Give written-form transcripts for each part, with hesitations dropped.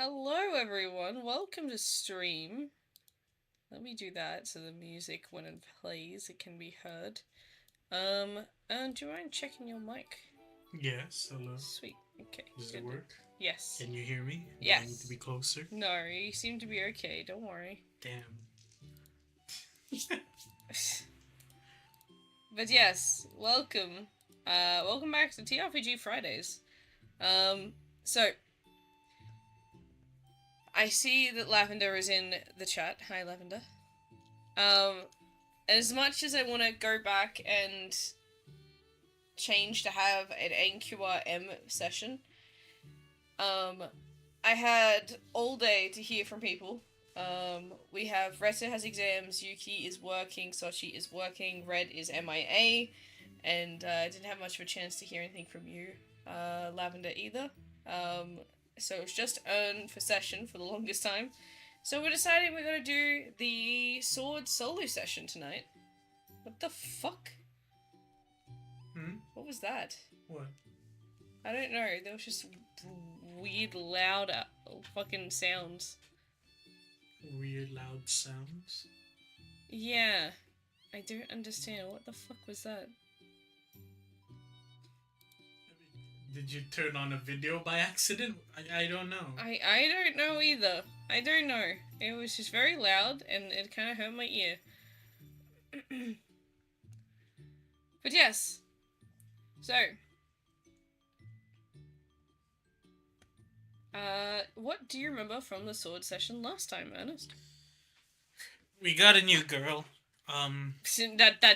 Hello everyone, welcome to stream. Let me do that so the music, when it plays, it can be heard. And do you mind checking your mic? Yes, hello. Sweet, okay. Does it Good. work? Yes. Can you hear me? Do I need to be Yes. closer? No, you seem to be okay, don't worry. Damn. But yes, welcome. Welcome back to TRPG Fridays. So I see that Lavender is in the chat. Hi, Lavender. As much as I want to go back and change to have an NQRM session, I had all day to hear from people. We have Retta has exams, Yuki is working, Sochi is working, Red is MIA, and I didn't have much of a chance to hear anything from you, Lavender, either. So it was just Earn for session for the longest time. So we're deciding we're going to do the Sword solo session tonight. What the fuck? What was that? What? I don't know. There was just weird, loud fucking sounds. Weird loud sounds? Yeah. I don't understand. What the fuck was that? Did you turn on a video by accident? I don't know. I don't know either. I don't know. It was just very loud and it kind of hurt my ear. But yes. So. What do you remember from the sword session last time, Ernest? We got a new girl. That's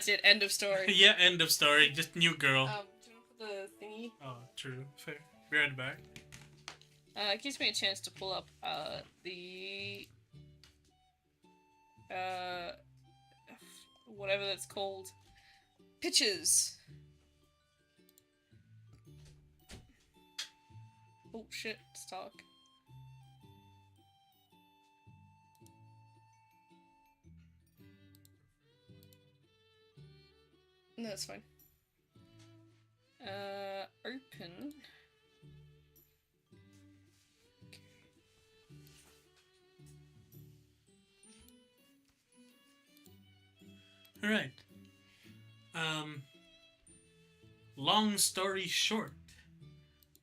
it. End of story. Yeah, end of story. Just new girl. Do you want to put the thingy? Oh, true. Fair. Be right back. It gives me a chance to pull up the whatever that's called, pictures. Oh shit, stock. No, that's fine. Open. Alright. Long story short,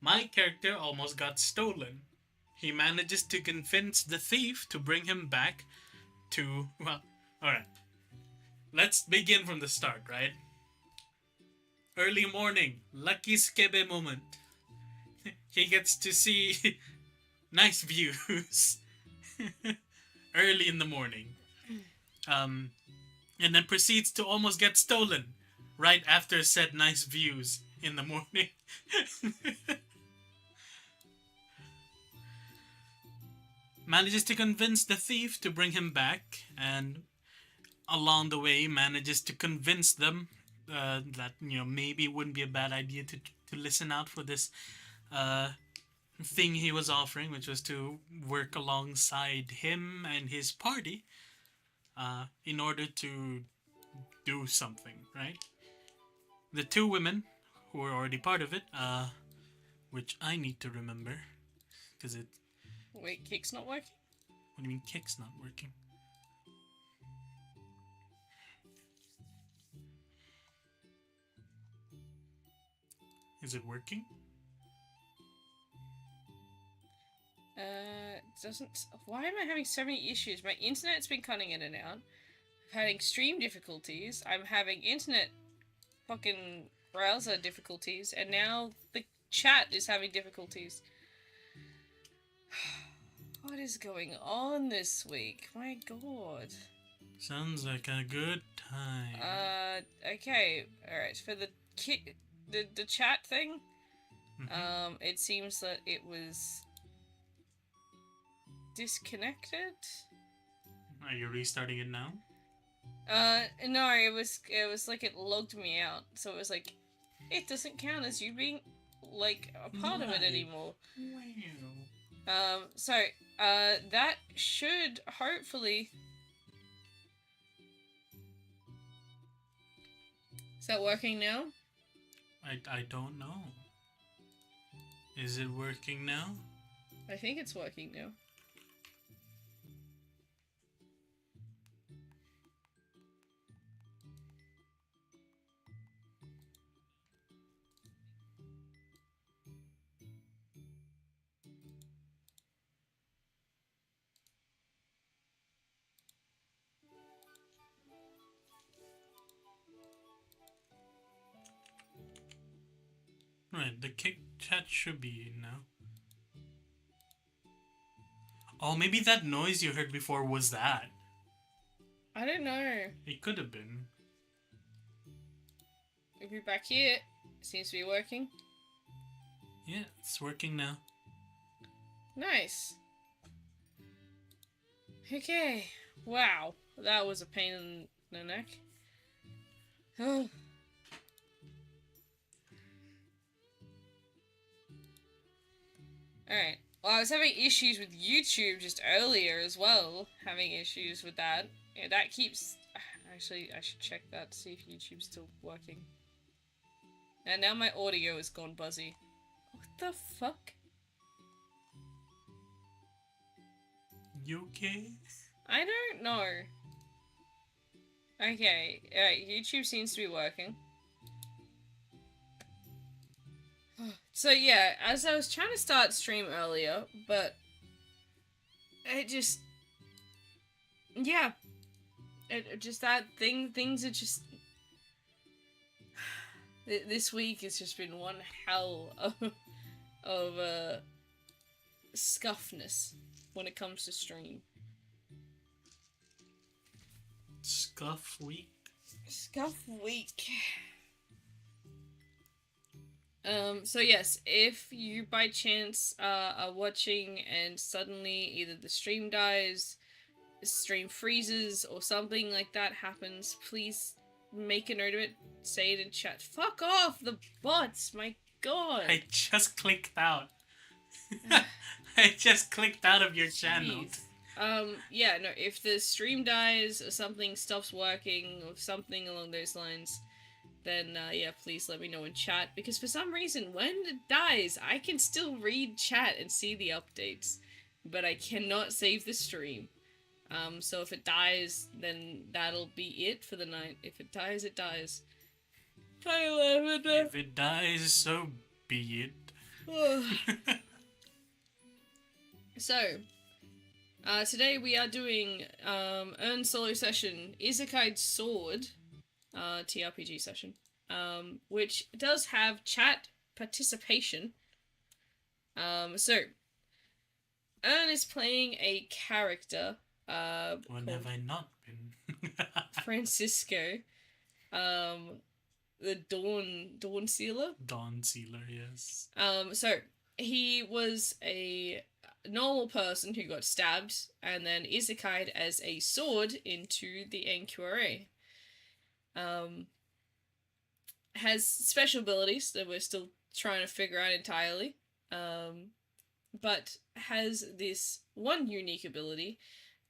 my character almost got stolen. He manages to convince the thief to bring him back to, well, alright. Let's begin from the start, right? Early morning, lucky skebe moment. He gets to see nice views early in the morning. And then proceeds to almost get stolen right after said nice views in the morning. Manages to convince the thief to bring him back, and along the way manages to convince them that maybe it wouldn't be a bad idea to listen out for this thing he was offering, which was to work alongside him and his party in order to do something, right? The two women who were already part of it, which I need to remember, because it... Wait, kick's not working? What do you mean kick's not working? Is it working? Doesn't... Why am I having so many issues? My internet's been cutting in and out. I'm having stream difficulties. I'm having internet fucking browser difficulties. And now the chat is having difficulties. What is going on this week? My god. Sounds like a good time. Okay. Alright, for the the chat thing, it seems that it was disconnected. Are you restarting it now? No, it was like it logged me out. So it was like, it doesn't count as you being, like, a part of it anymore. Wow. So, that should hopefully... Is that working now? I don't know. Is it working now? I think it's working now. Right, the kick chat should be in now. Oh, maybe that noise you heard before was that. I don't know. It could have been. If you're back here, it seems to be working. Yeah, it's working now. Nice. Okay. Wow. That was a pain in the neck. Oh. Alright. Well, I was having issues with YouTube just earlier as well. Having issues with that. Yeah, that keeps... Actually, I should check that to see if YouTube's still working. And now my audio has gone buzzy. What the fuck? You okay? I don't know. Okay, alright, YouTube seems to be working. So yeah, as I was trying to start stream earlier, but it just... Yeah. It just that things are just... This week has just been one hell of scuffness when it comes to stream. Scuff week. Scuff week. So yes, if you by chance are watching and suddenly either the stream dies, the stream freezes, or something like that happens, please make a note of it, say it in chat. Fuck off, the bots, my god! I just clicked out. I just clicked out of your channel. Yeah, no, if the stream dies or something stops working or something along those lines, then, yeah, please let me know in chat, because for some reason, when it dies, I can still read chat and see the updates, but I cannot save the stream. So if it dies, then that'll be it for the night. If it dies, it dies. If it dies, so be it. So, today we are doing, Earn Solo Session, Isekai Sword, TRPG session, which does have chat participation. So, Ern is playing a character, When have I not been? Francisco, the Dawn Sealer. Dawn Sealer, yes. So, he was a normal person who got stabbed, and then isekai'd as a sword into the NQRA. Has special abilities that we're still trying to figure out entirely, but has this one unique ability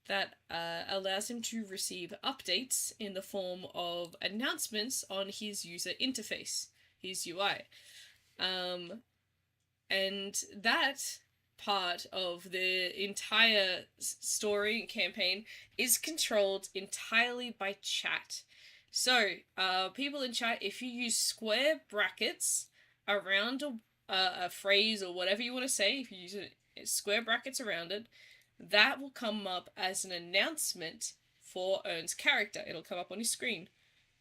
that allows him to receive updates in the form of announcements on his user interface, his UI. And that part of the entire story and campaign is controlled entirely by chat. So, people in chat, if you use square brackets around a phrase or whatever you want to say, if you use square brackets around it, that will come up as an announcement for Ern's character. It'll come up on his screen.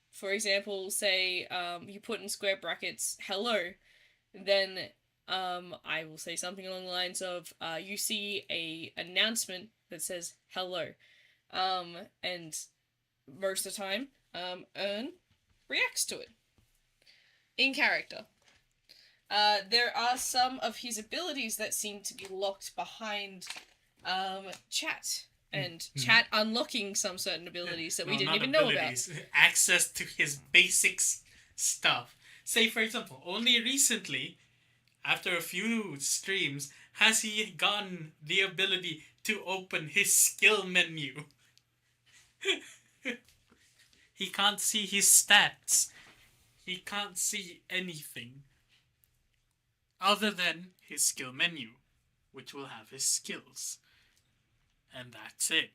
For example, say you put in square brackets, hello, then I will say something along the lines of, you see a announcement that says hello. And most of the time, Ern reacts to it in character. There are some of his abilities that seem to be locked behind chat, and chat unlocking some certain abilities that we didn't even know about. Access to his basics stuff. Say, for example, only recently, after a few streams, has he gotten the ability to open his skill menu. He can't see his stats. He can't see anything other than his skill menu. which will have his skills. And that's it.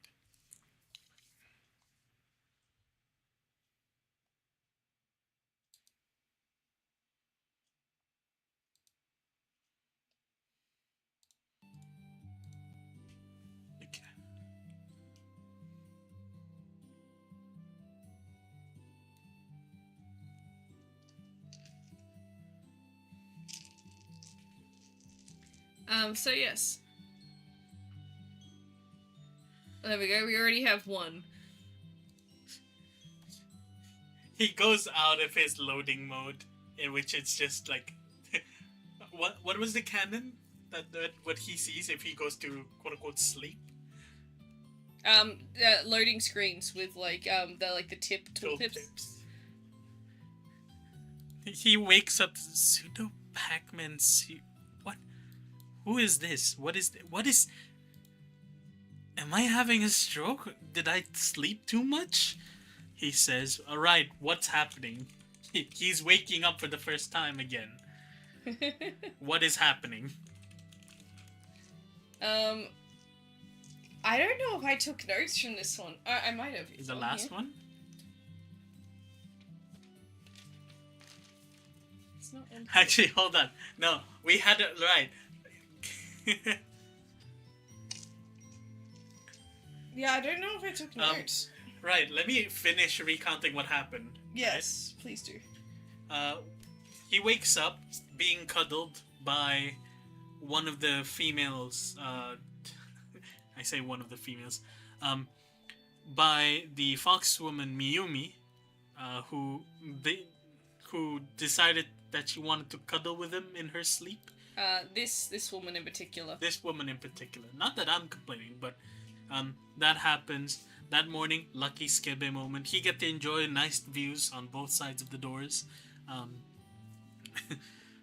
Okay. So yes. There we go, we already have one. He goes out of his loading mode, in which it's just like, what was the canon that what he sees if he goes to quote unquote sleep? Loading screens with like the tooltips. He wakes up pseudo Pac-Man. What? Who is this? What is? Am I having a stroke? Did I sleep too much? He says, "Alright, what's happening?" He's waking up for the first time again. What is happening? I don't know if I took notes from this one. I might have. The last one? It's not on. Actually, hold on. No, we had it right. Yeah, I don't know if I took notes. Right, let me finish recounting what happened. Yes, right? Please do. He wakes up being cuddled by one of the females. I say one of the females. By the fox woman Miyumi, who decided that she wanted to cuddle with him in her sleep. This woman in particular. This woman in particular. Not that I'm complaining, but that happens. That morning, lucky Skebe moment. He get to enjoy nice views on both sides of the doors.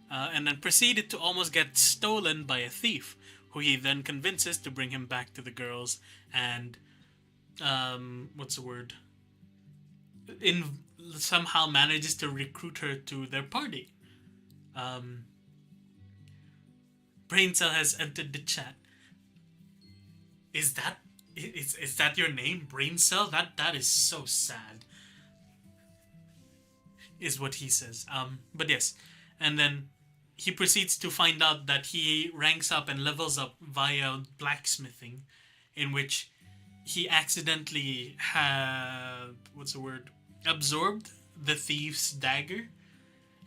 And then proceeded to almost get stolen by a thief, who he then convinces to bring him back to the girls and, what's the word? Somehow manages to recruit her to their party. Braincell has entered the chat. Is that your name, Braincell? That is so sad. Is what he says. But yes. And then he proceeds to find out that he ranks up and levels up via blacksmithing, in which he accidentally absorbed the thief's dagger,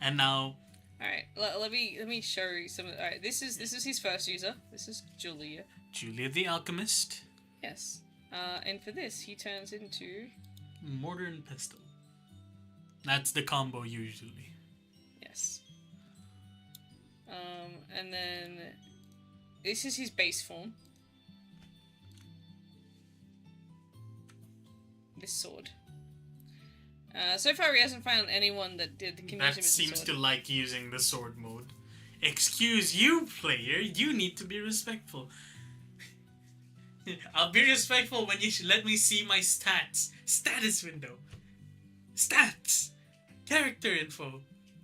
and now. All right, let me show you some. All right, this is his first user. This is Julia. Julia the alchemist. Yes. And for this, he turns into mortar and pestle. That's the combo usually. Yes. And then this is his base form. This sword. So far, he hasn't found anyone that can use him as a sword. Seems to like using the sword mode. Excuse you, player. You need to be respectful. I'll be respectful when you let me see my stats. Status window. Stats. Character info.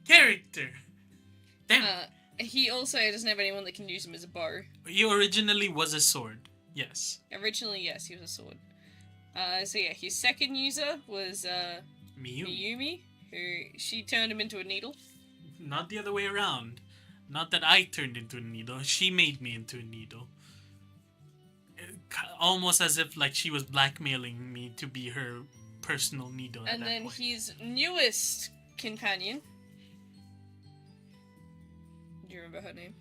Character. Damn. He also doesn't have anyone that can use him as a bow. He originally was a sword. Yes. Originally, yes, he was a sword. So yeah, his second user was Miyumi, who she turned him into a needle. Not the other way around. Not that I turned into a needle. She made me into a needle. Almost as if like she was blackmailing me to be her personal needle. And then point. His newest companion. Do you remember her name?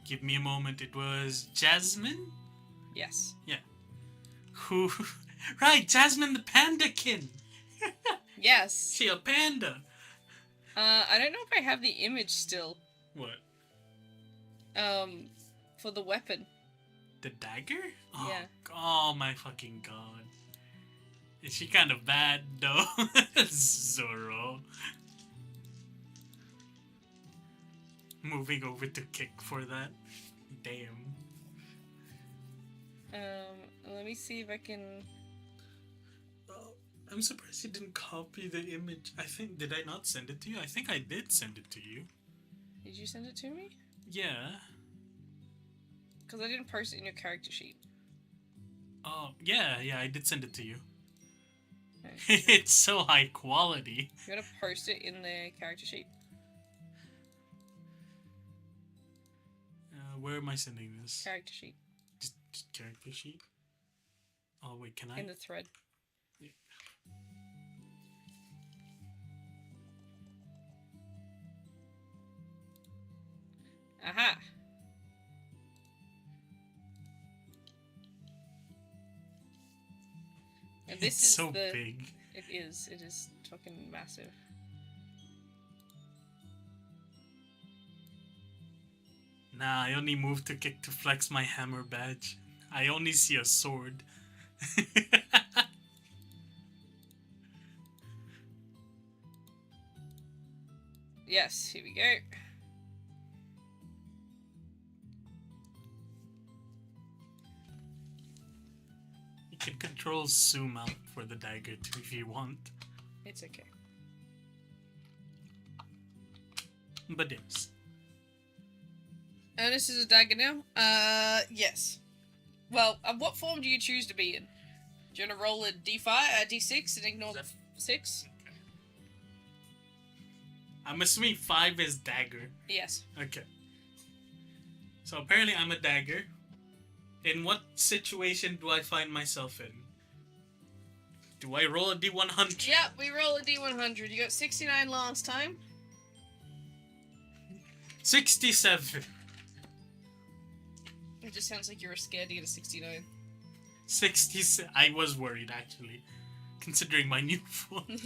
Give me a moment. It was Jasmine? Yes. Yeah. Who? Right, Jasmine the Pandakin. Yes. She a panda. I don't know if I have the image still. What? For the weapon. The dagger? Oh, yeah. Oh my fucking god. Is she kind of bad though? Zoro. Moving over to kick for that. Damn. Let me see if I can. Oh, I'm surprised you didn't copy the image. Did I not send it to you? I think I did send it to you. Did you send it to me? Yeah. Because I didn't post it in your character sheet. Oh, yeah, I did send it to you. Okay. It's so high quality. You want to post it in the character sheet? Where am I sending this? Character sheet. Just character sheet? Oh, wait, can I? In the thread. Yeah. Aha! And this It's is so the... big. It is fucking massive. Nah, I only move to kick to flex my hammer badge. I only see a sword. Yes, here we go. You can control zoom out for the dagger too if you want. It's okay. But yes. Ernest is a dagger now? Yes. Well, what form do you choose to be in? Do you want to roll a d5, d6 and ignore the 6? Okay. I'm assuming 5 is dagger. Yes. Okay. So apparently I'm a dagger. In what situation do I find myself in? Do I roll a d100? Yeah, we roll a d100. You got 69 last time. 67. It just sounds like you were scared to get a 69. 67. I was worried actually, considering my new form.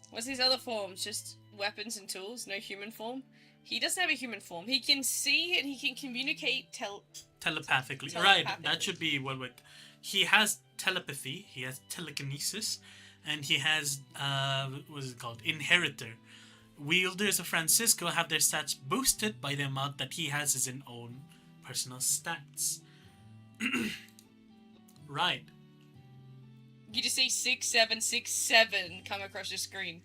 What's these other forms? Just weapons and tools? No human form? He doesn't have a human form. He can see and he can communicate telepathically. Right, Telepathically. that should be what would... He has telepathy, he has telekinesis, and he has, what is it called? Inheritor. Wielders of Francisco have their stats boosted by the amount that he has his own personal stats. Right. You just see 6767 come across your screen.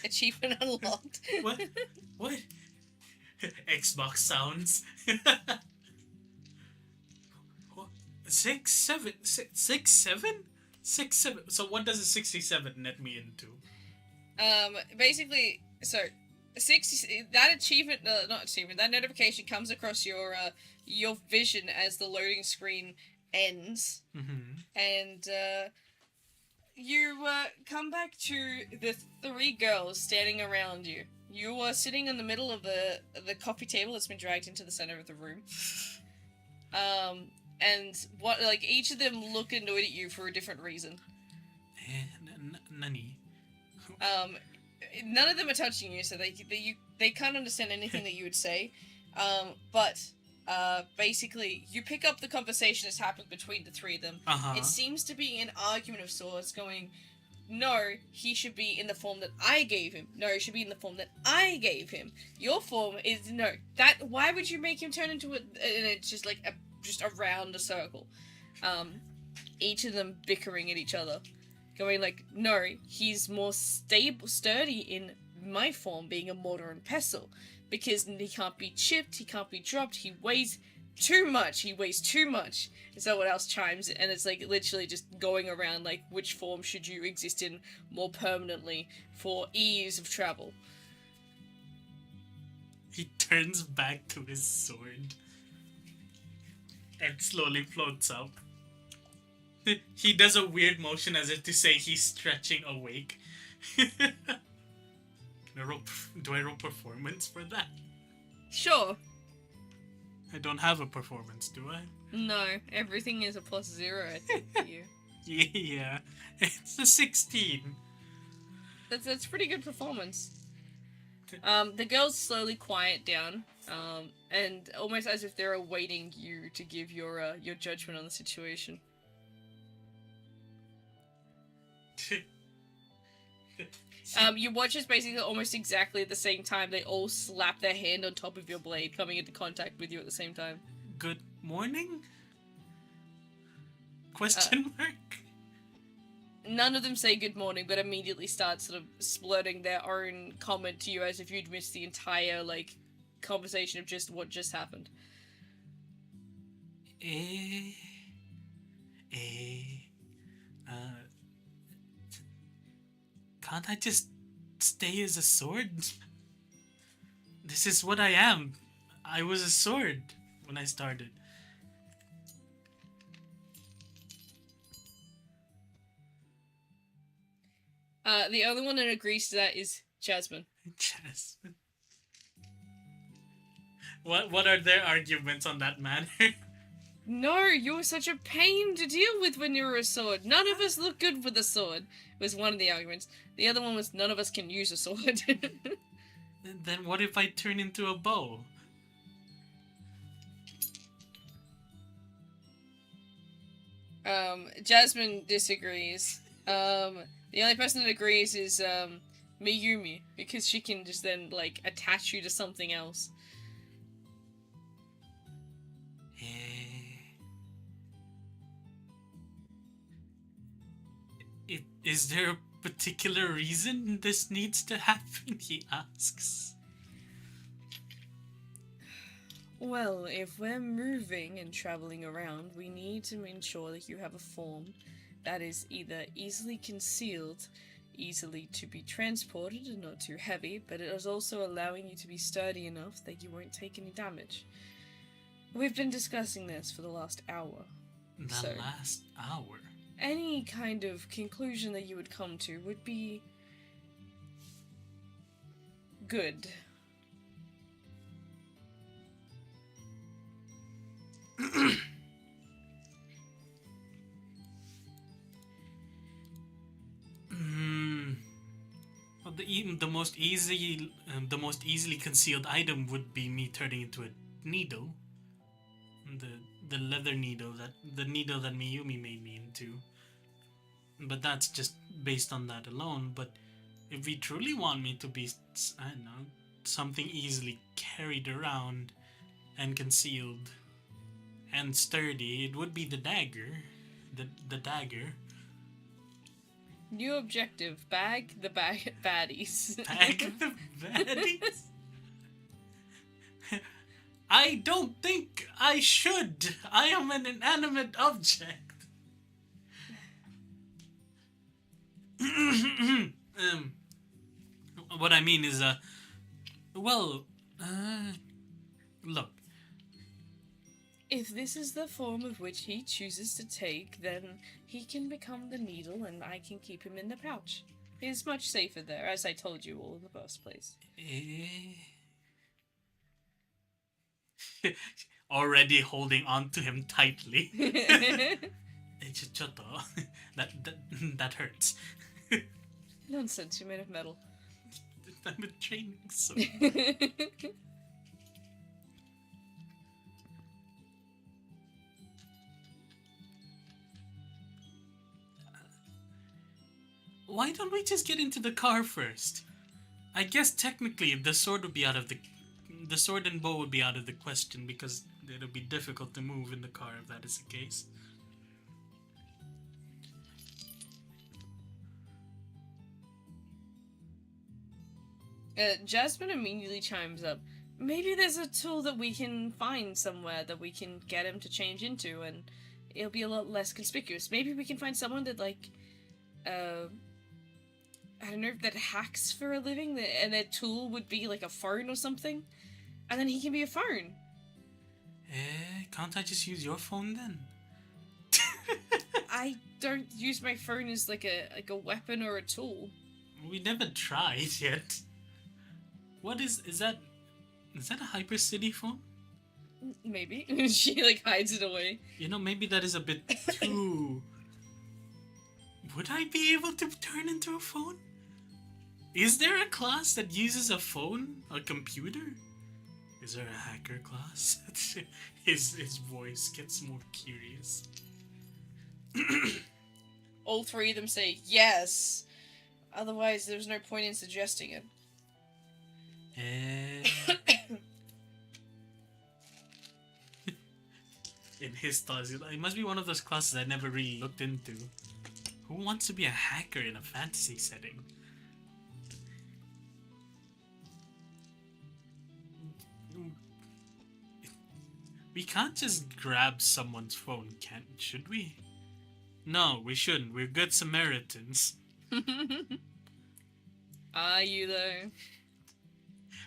Achievement unlocked. What? What? Xbox sounds. What? 6-7? 6-7? So what does a 67 net me into? Basically, so 60, that achievement, not achievement, that notification comes across your vision as the loading screen ends, and you come back to the 3 girls standing around you. You are sitting in the middle of the coffee table that's been dragged into the center of the room. And each of them look annoyed at you for a different reason. Nani? None of them are touching you, so they can't understand anything that you would say. But basically, you pick up the conversation that's happening between the 3 of them. It seems to be an argument of sorts going, no, he should be in the form that I gave him. No, he should be in the form that I gave him. Your form is, no. Why would you make him turn into and it's just like just around a circle. Each of them bickering at each other. Going like, no, he's more sturdy in my form, being a mortar and pestle. Because he can't be chipped, he can't be dropped, he weighs too much. And someone else chimes in, and it's like literally just going around like, which form should you exist in more permanently for ease of travel? He turns back to his sword and slowly floats up. He does a weird motion as if to say he's stretching awake. Do I roll performance for that? Sure. I don't have a performance, do I? No, everything is a +0, I think, for you. Yeah, it's a 16. That's pretty good performance. The girls slowly quiet down, and almost as if they're awaiting you to give your judgment on the situation. You watch as basically almost exactly at the same time they all slap their hand on top of your blade, coming into contact with you at the same time. Good morning? Question mark? None of them say good morning, but immediately start sort of splurting their own comment to you as if you'd missed the entire, like, conversation of just what just happened. Uh, can't I just stay as a sword? This is what I am. I was a sword when I started. The only one that agrees to that is Jasmine. Jasmine. What are their arguments on that matter? No, you're such a pain to deal with when you're a sword. None of us look good with a sword, was one of the arguments. The other one was none of us can use a sword. Then what if I turn into a bow? Jasmine disagrees. The only person that agrees is, Miyumi, because she can just then, like, attach you to something else. Is there a particular reason this needs to happen? He asks. Well, if we're moving and traveling around, we need to ensure that you have a form that is either easily concealed, easily to be transported and not too heavy, but it is also allowing you to be sturdy enough that you won't take any damage. We've been discussing this for the last hour. The last hour? Any kind of conclusion that you would come to would be good. Well, the most easily concealed item would be me turning into a needle. The leather needle that Miyumi made me into. But that's just based on that alone. But if we truly want me to be, I don't know, something easily carried around and concealed and sturdy, it would be the dagger. The dagger. New objective: bag the baddies. Bag the baddies? I don't think I should. I am an inanimate object. What I mean is, look. If this is the form of which he chooses to take, then he can become the needle and I can keep him in the pouch. It's much safer there, as I told you all in the first place. Already holding on to him tightly. That hurts. Nonsense, you're made of metal. I'm a training sword. Why don't we just get into the car first? I guess technically the sword would be the sword and bow would be out of the question because it'll be difficult to move in the car if that is the case. Jasmine immediately chimes up. Maybe there's a tool that we can find somewhere that we can get him to change into and it'll be a lot less conspicuous. Maybe we can find someone that, like, I don't know, that hacks for a living, and their tool would be like a phone or something, and then he can be a phone. Can't I just use your phone then? I don't use my phone as like a weapon or a tool. We never tried yet. What is that? Is that a Hypercity phone? Maybe. She like hides it away. You know, maybe that is a bit too... Would I be able to turn into a phone? Is there a class that uses a phone? A computer? Is there a hacker class? His voice gets more curious. All three of them say yes. Otherwise, there's no point in suggesting it. In his thoughts, it must be one of those classes I never really looked into. Who wants to be a hacker in a fantasy setting? We can't just grab someone's phone, should we? No, we shouldn't. We're good Samaritans. Are you though?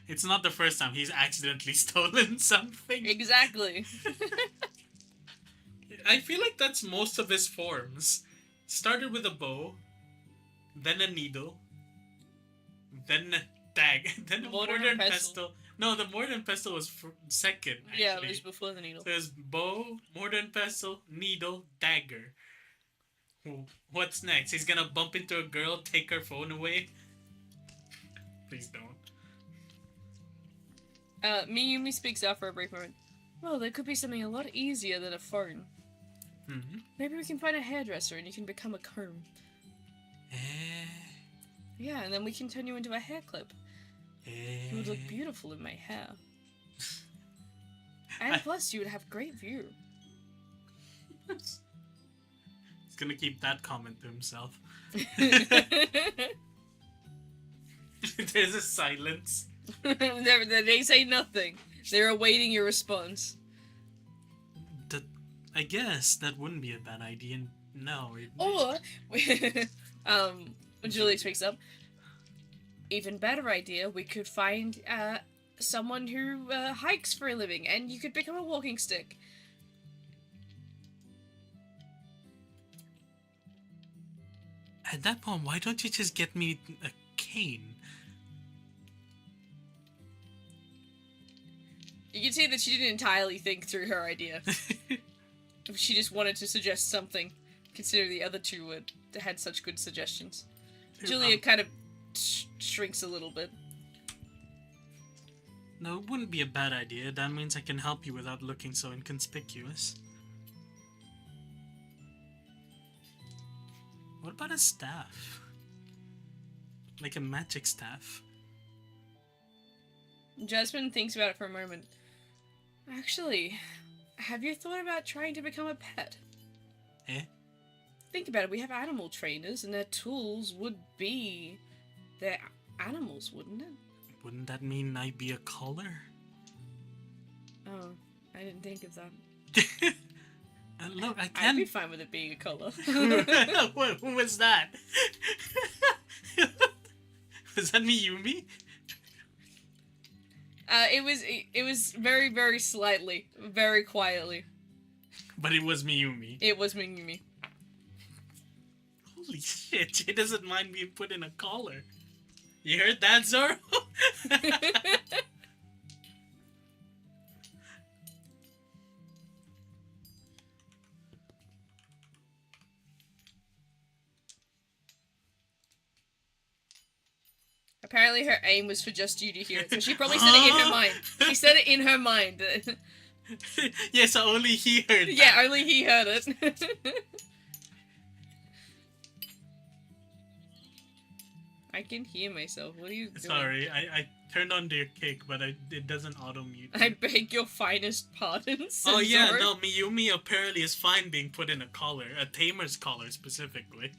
It's not the first time he's accidentally stolen something. Exactly. I feel like that's most of his forms. Started with a bow, then a needle, then a dagger, then a mortar and pestle. No, the mortar and pestle was second, actually. Yeah, it was before the needle. So there's bow, mortar and pestle, needle, dagger. What's next? He's gonna bump into a girl, take her phone away? Please don't. Miyumi speaks out for a brief moment. Well, there could be something a lot easier than a phone. Mm-hmm. Maybe we can find a hairdresser and you can become a comb. Yeah, and then we can turn you into a hair clip. You would look beautiful in my hair. And plus, you would have great view. He's gonna keep that comment to himself. There's a silence. They say nothing. They're awaiting your response. I guess that wouldn't be a bad idea. No. Or, Julie speaks up. Even better idea, we could find someone who hikes for a living, and you could become a walking stick. At that point, why don't you just get me a cane? You can see that she didn't entirely think through her idea. She just wanted to suggest something, considering the other two had such good suggestions. Julia kind of shrinks a little bit. No, it wouldn't be a bad idea. That means I can help you without looking so inconspicuous. What about a staff? Like a magic staff? Jasmine thinks about it for a moment. Actually, have you thought about trying to become a pet? Eh? Think about it, we have animal trainers, and their tools would be their animals, wouldn't it? Wouldn't that mean I'd be a collar? Oh, I didn't think of that. Look, I can... I'd be fine with it being a collar. Who was that? Was that Miyumi? It was very, very slightly, very quietly. But it was Miyumi. It was Miyumi. Holy shit, she doesn't mind being put in a collar. You heard that, Zoro? Apparently her aim was for just you to hear it, so she probably said it in her mind. She said it in her mind. Yes, so only he heard that. Yeah, only he heard it. I can hear myself. What are you doing? Sorry, I turned on your cake, but it doesn't auto-mute. I beg your finest pardons. Oh yeah, no, Miyumi apparently is fine being put in a collar. A tamer's collar, specifically.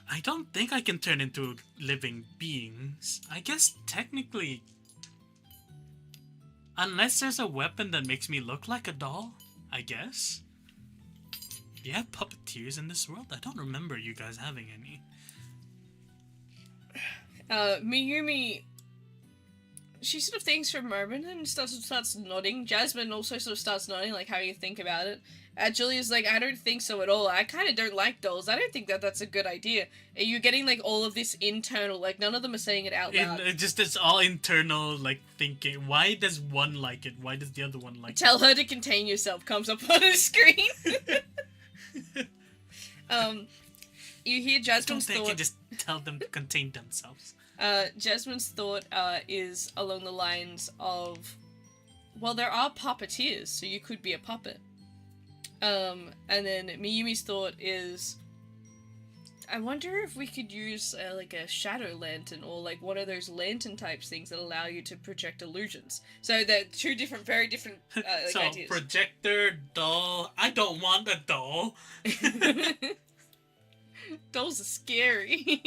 I don't think I can turn into living beings. I guess technically... Unless there's a weapon that makes me look like a doll, I guess. Do you have puppeteers in this world? I don't remember you guys having any. Miyumi... She sort of thinks for a moment and starts nodding. Jasmine also sort of starts nodding, like how you think about it. Julia's like, I don't think so at all. I kind of don't like dolls. I don't think that's a good idea. You're getting, like, all of this internal, like, none of them are saying it out loud. It's all internal, like, thinking. Why does one like it? Why does the other one like it? Tell her to contain yourself comes up on the screen. You hear Jasmine's thought... I don't think you just tell them to contain themselves. Jasmine's thought is along the lines of, well, there are puppeteers, so you could be a puppet. And then Miyumi's thought is, I wonder if we could use like a shadow lantern or like one of those lantern types things that allow you to project illusions. So they're two different, very different so, ideas. Projector, doll. I don't want a doll. Dolls are scary.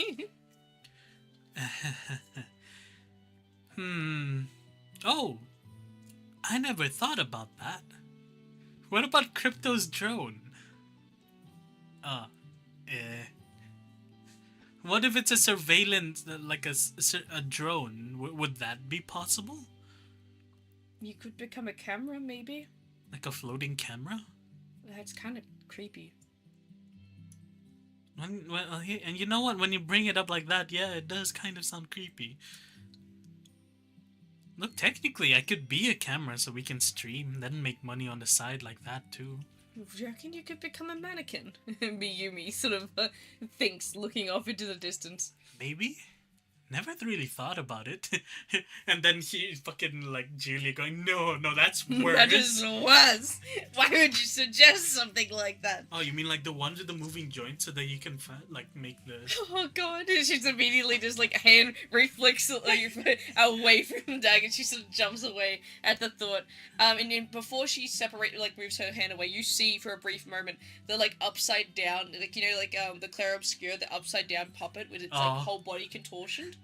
Oh, I never thought about that. What about Crypto's drone? Uh, eh. What if it's a surveillance, like a drone? Would that be possible? You could become a camera, maybe? Like a floating camera? That's kind of creepy. And you know what? When you bring it up like that, yeah, it does kind of sound creepy. Look, technically, I could be a camera so we can stream, then make money on the side like that too. Do you reckon you could become a mannequin? Miyumi sort of thinks, looking off into the distance. Maybe? Never really thought about it. And then he fucking like Julia going, no, that's worse. That is worse. Why would you suggest something like that? Oh, you mean like the ones with the moving joints so that you can like make the... Oh god, she's immediately just like hand reflexively away from the dagger. She sort of jumps away at the thought. And then before she moves her hand away, you see for a brief moment the like upside down, like the Claire Obscure, the upside down puppet with its like whole body contortioned.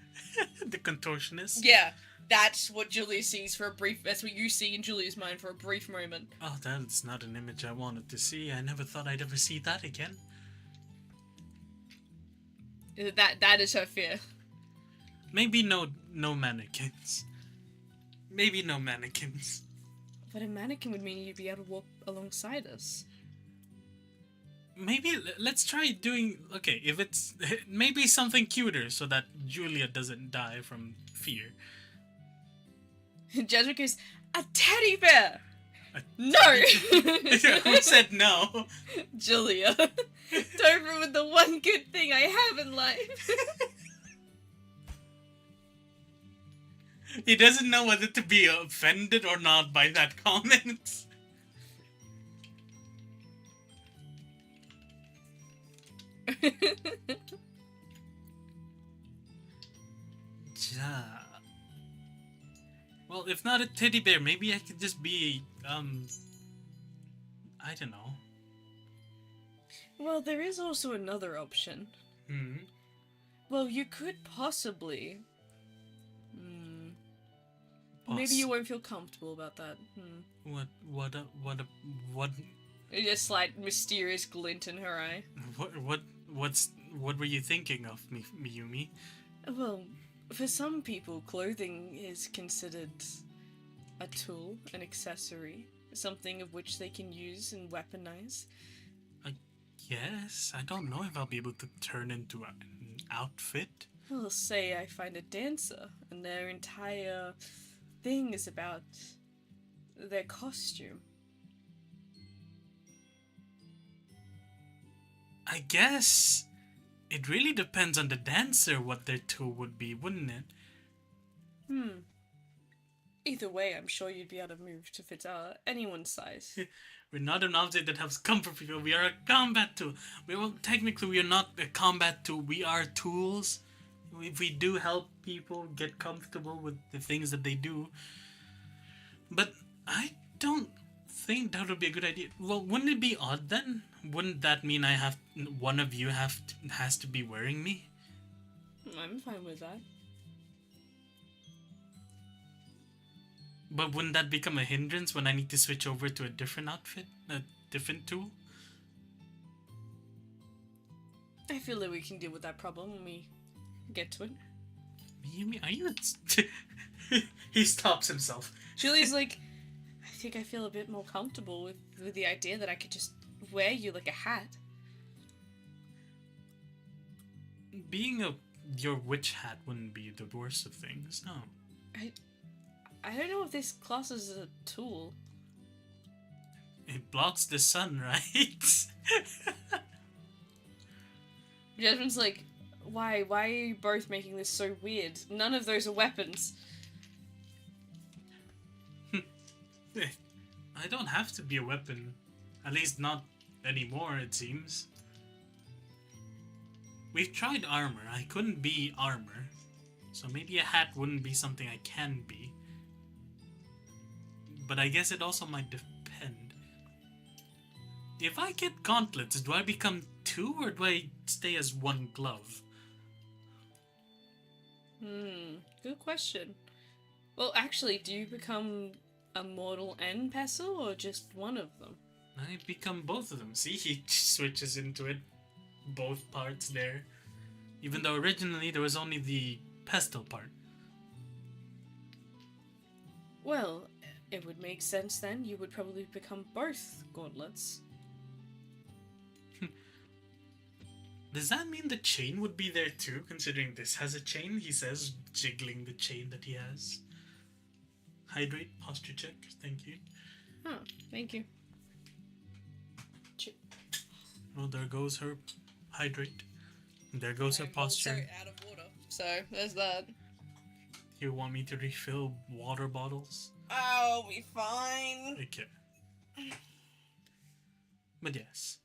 The contortionist? Yeah. That's what Julia sees for a brief... That's what you see in Julia's mind for a brief moment. Oh, that's not an image I wanted to see. I never thought I'd ever see that again. That is her fear. Maybe no mannequins. Maybe no mannequins. But a mannequin would mean you'd be able to walk alongside us. Maybe let's try doing... Okay, if it's... Maybe something cuter so that Julia doesn't die from fear. Jasmine goes, a teddy bear! No! Who said no? Julia. Don't ruin the one good thing I have in life. He doesn't know whether to be offended or not by that comment. Well, if not a teddy bear, maybe I could just be, I don't know. Well, there is also another option. Hmm? Well, you could possibly... Maybe you won't feel comfortable about that. What? A slight mysterious glint in her eye. What were you thinking of, Miyumi? Well, for some people, clothing is considered a tool, an accessory, something of which they can use and weaponize. Yes, I don't know if I'll be able to turn into an outfit. Well, say I find a dancer, and their entire thing is about their costume. I guess it really depends on the dancer what their tool would be, wouldn't it? Either way, I'm sure you'd be able to move to fit anyone's size. We're not an object that has comfort people. We are a combat tool. Technically, we are not a combat tool. We are tools. We do help people get comfortable with the things that they do. But I don't think that would be a good idea. Well, wouldn't it be odd then? Wouldn't that mean one of you has to be wearing me? I'm fine with that. But wouldn't that become a hindrance when I need to switch over to a different outfit? A different tool? I feel that we can deal with that problem when we get to it. Miyumi, are you... He stops himself. Julie's like, I think I feel a bit more comfortable with the idea that I could just wear you like a hat. Being your witch hat wouldn't be the worst of things, no. I don't know if this class is a tool. It blocks the sun, right? Jasmine's like, why are you both making this so weird? None of those are weapons. I don't have to be a weapon. At least not anymore, it seems. We've tried armor. I couldn't be armor. So maybe a hat wouldn't be something I can be. But I guess it also might depend. If I get gauntlets, do I become two or do I stay as one glove? Good question. Well, actually, do you become a mortal and pestle, or just one of them? I become both of them. See, he switches into it. Both parts there. Even though originally there was only the pestle part. Well, it would make sense then. You would probably become both gauntlets. Does that mean the chain would be there too, considering this has a chain? He says, jiggling the chain that he has. Hydrate, posture check, thank you. Oh, thank you. Well, there goes her hydrate. And there goes her posture. I'm also out of water, so there's that. You want me to refill water bottles? I'll be fine. Okay. But yes.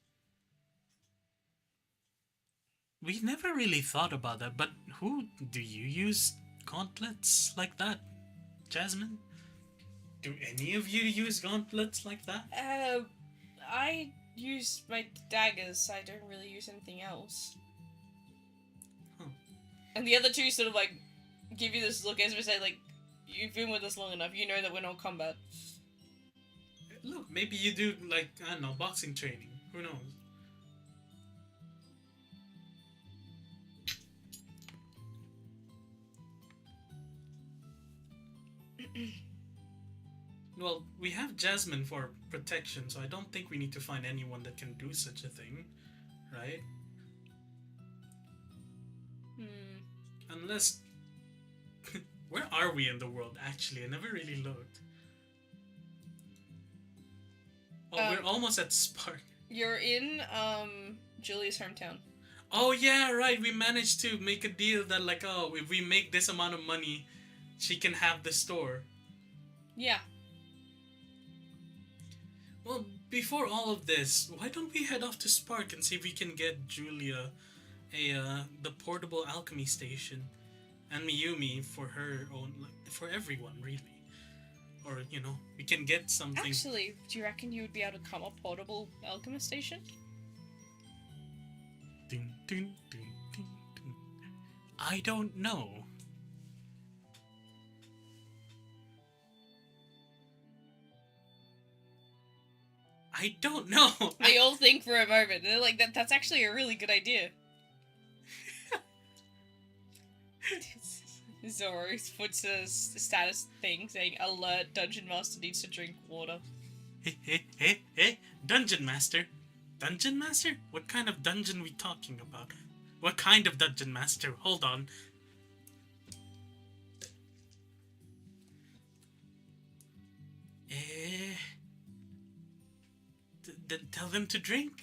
We never really thought about that, but who do you use gauntlets like that? Jasmine? Do any of you use gauntlets like that? I use my daggers. I don't really use anything else. Huh. And the other two sort of like give you this look as we say, like, you've been with us long enough. You know that we're not combat. Look, maybe you do like, I don't know, boxing training. Who knows? Well, we have Jasmine for protection, so I don't think we need to find anyone that can do such a thing, right? Unless... Where are we in the world, actually? I never really looked. Oh, we're almost at Spark. You're in, Julia's hometown. Oh, yeah, right. We managed to make a deal that, like, oh, if we make this amount of money, she can have the store. Yeah. Well, before all of this, why don't we head off to Spark and see if we can get Julia the portable alchemy station, and Miyumi for her own, like, for everyone, really. Or, you know, we can get something... Actually, do you reckon you would be able to come a portable alchemist station? Dun, dun, dun, dun, dun. I don't know. I don't know. They all think for a moment. They're like, that's actually a really good idea. Zoro puts a status thing saying, alert, Dungeon Master needs to drink water. Hey, Dungeon Master. Dungeon Master? What kind of dungeon we talking about? What kind of Dungeon Master? Hold on. Tell them to drink?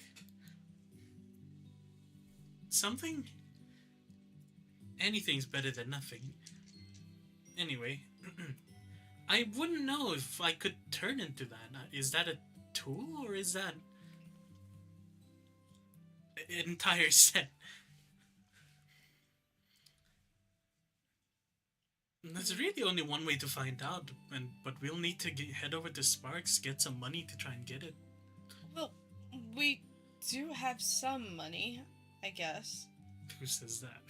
Something? Anything's better than nothing. Anyway, I wouldn't know if I could turn into that. Is that a tool or is that an entire set? There's really only one way to find out, but we'll need to head over to Sparks, get some money to try and get it. Well, we do have some money, I guess. Who says that?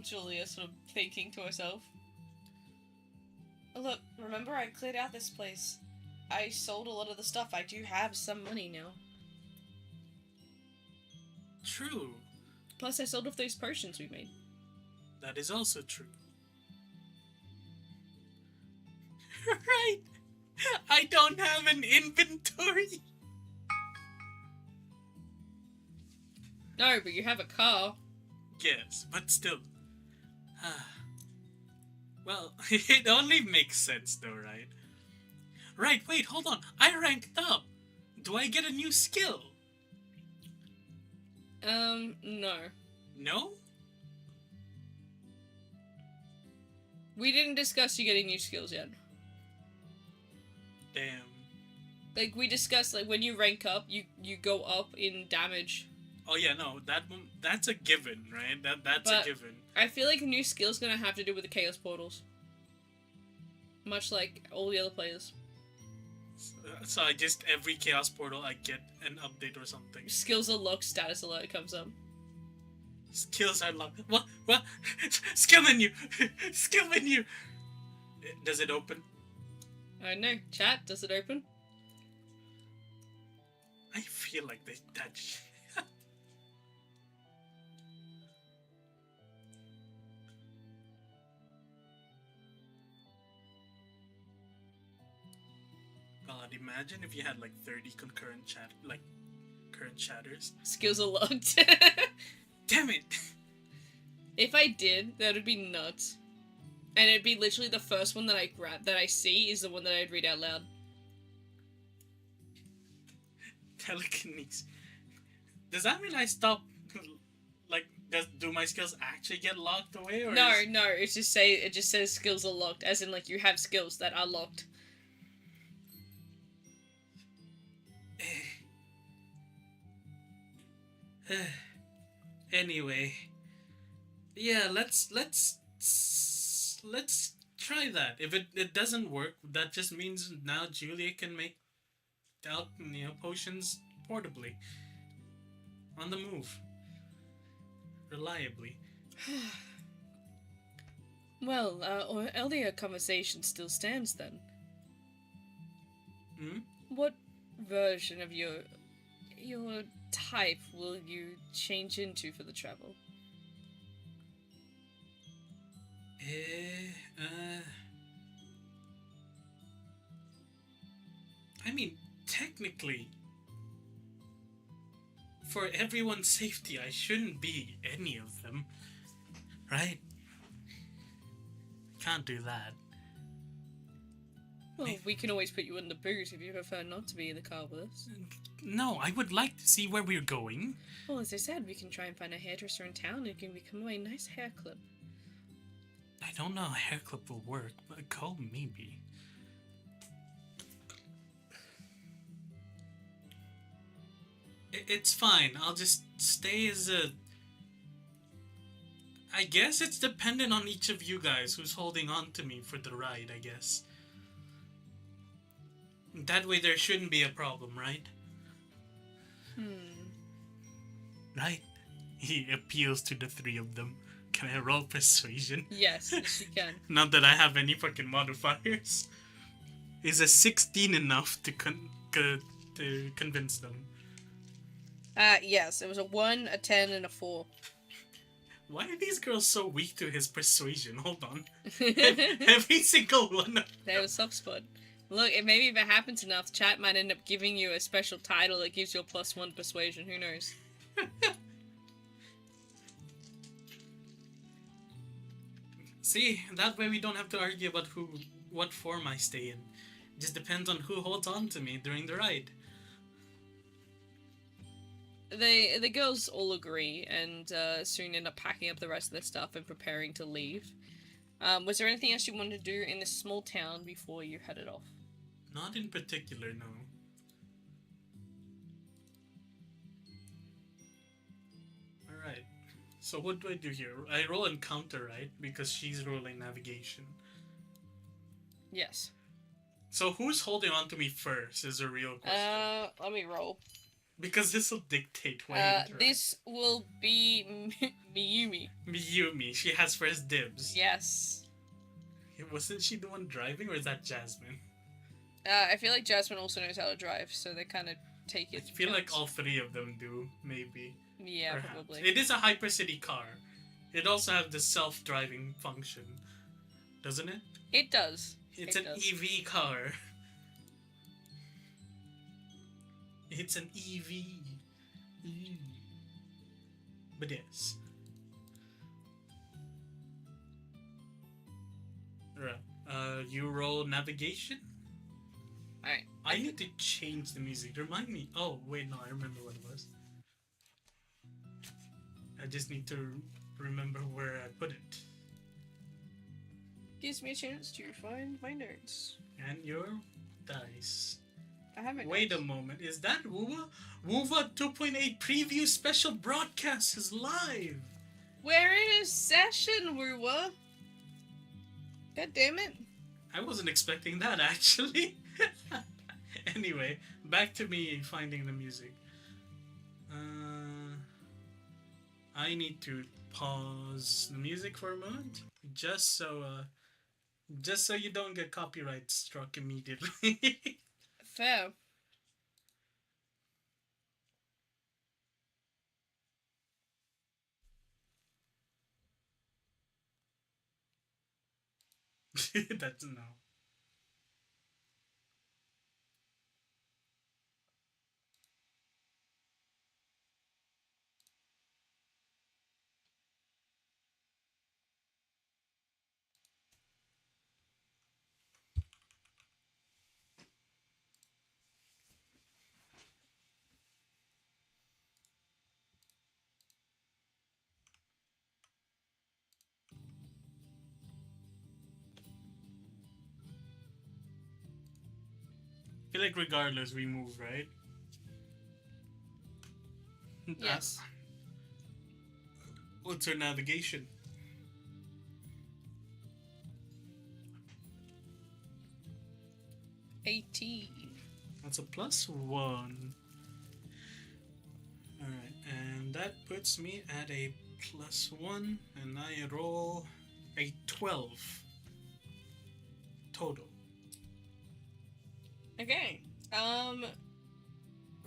Julia sort of thinking to herself. Look, remember I cleared out this place. I sold a lot of the stuff. I do have some money now. True. Plus I sold off those potions we made. That is also true. Right! I don't have an inventory! No, but you have a car. Yes, but still. Well, it only makes sense though, right? Right, wait, hold on. I ranked up. Do I get a new skill? No. No? We didn't discuss you getting new skills yet. Damn. Like, we discussed, like, when you rank up, you go up in damage. Oh yeah, no, that's a given, right? That's a given. I feel like a new skill's gonna have to do with the Chaos Portals. Much like all the other players. So I just, every Chaos Portal I get an update or something. Skills unlocked, status alert comes up. Skills unlocked. What? Skill menu! Skill menu! Does it open? I don't know. Chat, does it open? I feel like they touch. God, imagine if you had like 30 concurrent current chatters. Skills are locked. Damn it! If I did, that would be nuts. And it'd be literally the first one that I grab that I see is the one that I'd read out loud. Telekinesis. Does that mean I stop? Like, do my skills actually get locked away? Or No, it just says skills are locked, as in like you have skills that are locked. Anyway, yeah, let's try that. If it doesn't work, that just means now Julia can make potions portably, on the move, reliably. Well, our earlier conversation still stands then. Hmm? What version of your type will you change into for the travel? I mean, technically, for everyone's safety, I shouldn't be any of them, right? Can't do that. Well, we can always put you in the boot if you prefer not to be in the car with us. No, I would like to see where we're going. Well, as I said, we can try and find a hairdresser in town and it can become a nice hair clip. I don't know how a hair clip will work, but a comb maybe. It's fine. I'll just stay as a... I guess it's dependent on each of you guys who's holding on to me for the ride, I guess. That way there shouldn't be a problem, right? Right? He appeals to the three of them. Can I roll persuasion? Yes, you can. Not that I have any fucking modifiers. Is a 16 enough to convince them? Yes, it was a 1, a 10, and a 4. Why are these girls so weak to his persuasion? Hold on. Every single one of They have a soft spot. Look, maybe if it happens enough, chat might end up giving you a special title that gives you a +1 persuasion. Who knows? See, that way we don't have to argue about what form I stay in. It just depends on who holds on to me during the ride. The girls all agree and soon end up packing up the rest of their stuff and preparing to leave. Was there anything else you wanted to do in this small town before you headed off? Not in particular, no. Alright. So what do I do here? I roll encounter, right? Because she's rolling navigation. Yes. So who's holding on to me first is a real question. Let me roll. Because this will dictate when I interact. This will be Miyumi. Miyumi. She has first dibs. Yes. Wasn't she the one driving, or is that Jasmine? I feel like Jasmine also knows how to drive, so they kind of take it. I feel like all three of them do, maybe. Yeah, Perhaps. probably. It is a Hypercity car. It also has the self-driving function, doesn't it? It does. It's an EV car. It's an EV. But yes. Right. You roll navigation? Alright. I need to change the music. Remind me. Oh, wait, no, I remember what it was. I just need to remember where I put it. Gives me a chance to find my notes. And your dice. I haven't. Wait a moment. Is that Wuva? Wuva 2.8 preview special broadcast is live. We're in a session, Wuwa. God damn it. I wasn't expecting that, actually. Anyway, back to me finding the music. I need to pause the music for a moment, just so Just so you don't get copyright struck immediately. Fair. That's no. I feel like regardless we move, right? Yes. What's our navigation? 18. That's a +1. Alright, and that puts me at a +1, and I roll a 12 total. Okay.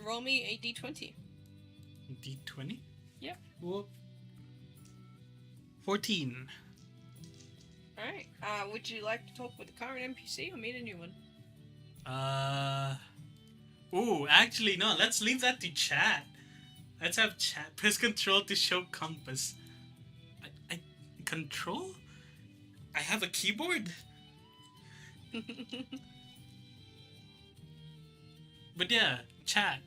Roll me a d20. D20? Yep. Whoop. 14. Alright. Would you like to talk with the current NPC or meet a new one? Ooh, actually, no, let's leave that to chat. Let's have chat. Press control to show compass. Control? I have a keyboard? But yeah, chat.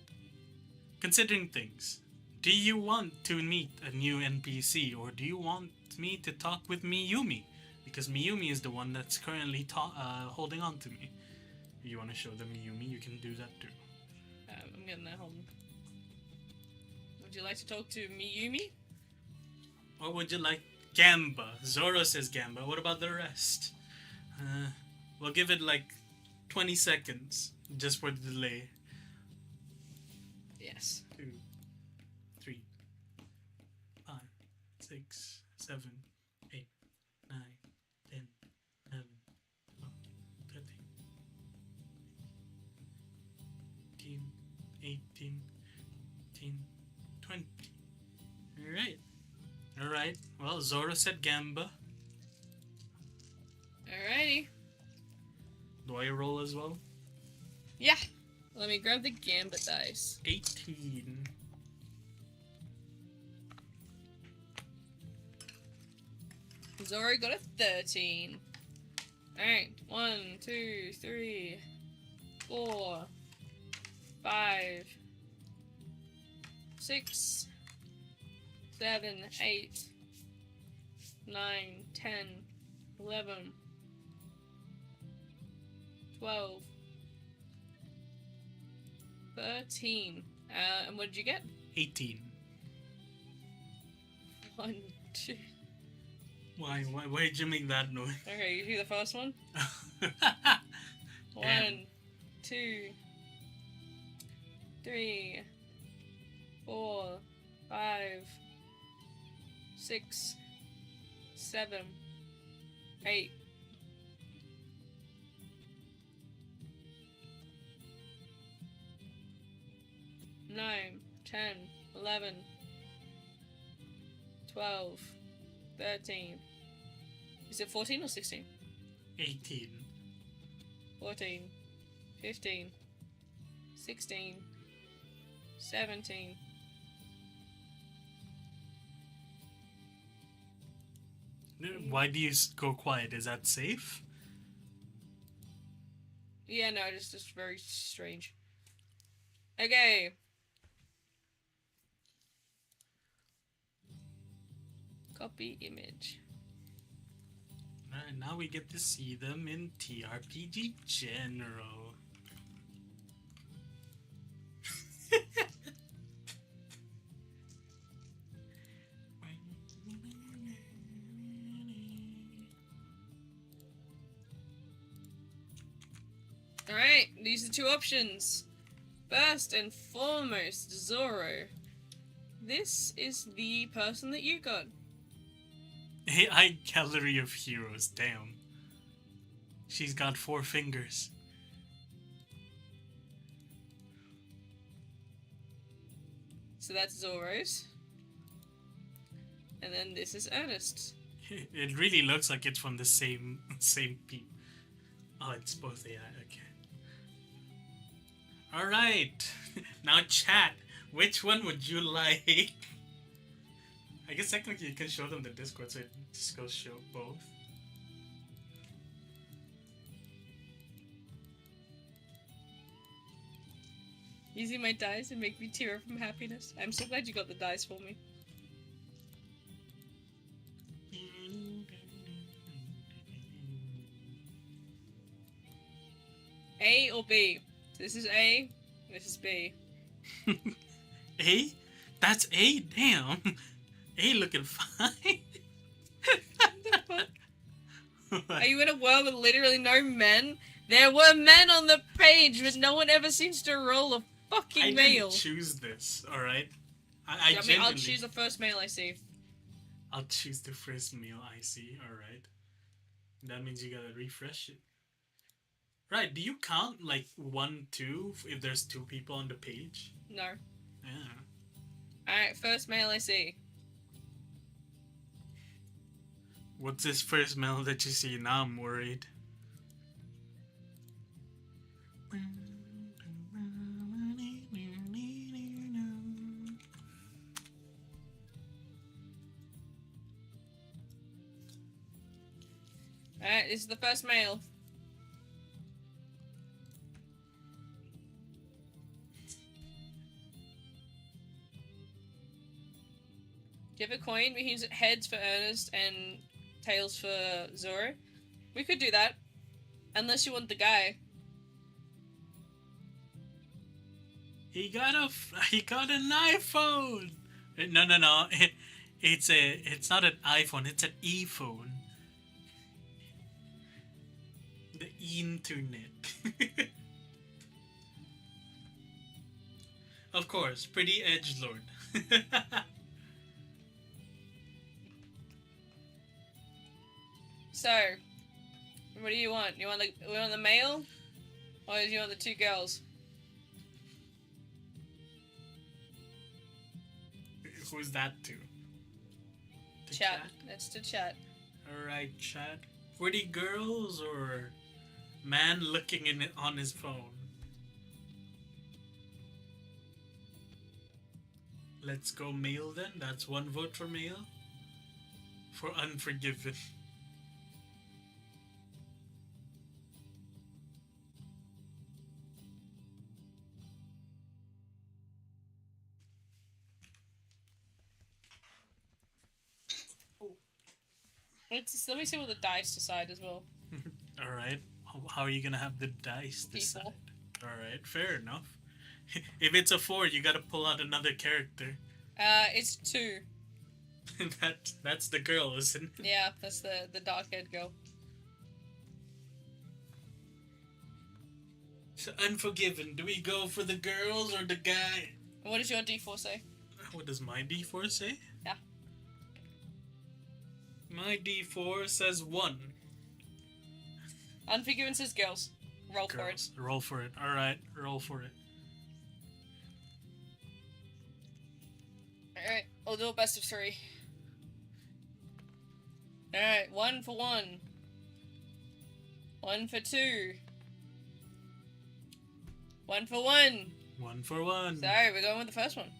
Considering things. Do you want to meet a new NPC or do you want me to talk with Miyumi? Because Miyumi is the one that's currently holding on to me. If you want to show them Miyumi, you can do that too. I'm getting that home. Would you like to talk to Miyumi? Or would you like Gamba? Zoro says Gamba. What about the rest? We'll give it like 20 seconds just for the delay. Yes. 2, 3, 5, 6, 7, 8, 9, 10, 11, 12, 13, 18, 20. Alright. Well, Zoro said Gamba. Alrighty. Do I roll as well? Yeah. Let me grab the gambit dice. 18. Zoro got a 13. Alright. 1, 2, 3, 4, 5, 6, 7, 8, 9, 10, 11, 12, 13. And what did you get? 18. 1, 2. Why did you make that noise? Okay, you do the first one. 1, 2, 3, 4, 5, 6, 7, 8. 9, 10, 11, 12, 13. Is it 14 or 16? 18. 14, 15, 16, 17. Why do you go quiet? Is that safe? Yeah, no, it's just very strange. Okay. Copy image. Alright, now we get to see them in TRPG General. Alright, these are two options. First and foremost, Zoro. This is the person that you got. AI Gallery of Heroes, damn. She's got 4 fingers. So that's Zoro's. And then this is Ernest's. It really looks like it's from the same people. Oh, it's both AI. Okay. All right. Now chat. Which one would you like? I guess technically you can show them the Discord, so it just goes show both. Using my dice and make me tear up from happiness. I'm so glad you got the dice for me. A or B? This is A. This is B. A? That's A? Damn. A looking fine. What the fuck? Are you in a world with literally no men? There were men on the page, but no one ever seems to roll a fucking male. I didn't choose this, alright? I mean, I'll choose the first male I see. I'll choose the first male I see, alright? That means you gotta refresh it. Right, do you count, like, 1, 2, if there's 2 people on the page? No. Yeah. Alright, first male I see. What's this first male that you see? Now I'm worried. Alright, this is the first male. Do you have a coin? We use heads for Ernest and tails for Zoro. We could do that. Unless you want the guy. He got an iPhone. No. It's not an iPhone. It's an e-phone. The internet. Of course, pretty edgelord. So, what do you want? You want the male, or do you want the 2 girls? Who's that to? Chat. That's to chat. Alright, chat. Pretty girls or man looking on his phone? Let's go male then. That's 1 vote for male. For Unforgiven. Let me see what the dice decide as well. Alright. How are you gonna have the dice decide? People. Alright, fair enough. If it's a 4, you gotta pull out another character. It's 2. That's the girl, isn't it? Yeah, that's the dark-haired girl. So Unforgiven, do we go for the girls or the guy? What does your D4 say? What does my D4 say? Yeah. My D4 says 1. Unforgiven says girls. Roll for it. Roll for it. Alright, roll for it. Alright, I'll do a best of 3. Alright, 1 for 1. 1 for 2. 1 for 1. 1 for 1. Sorry, we're going with the first one.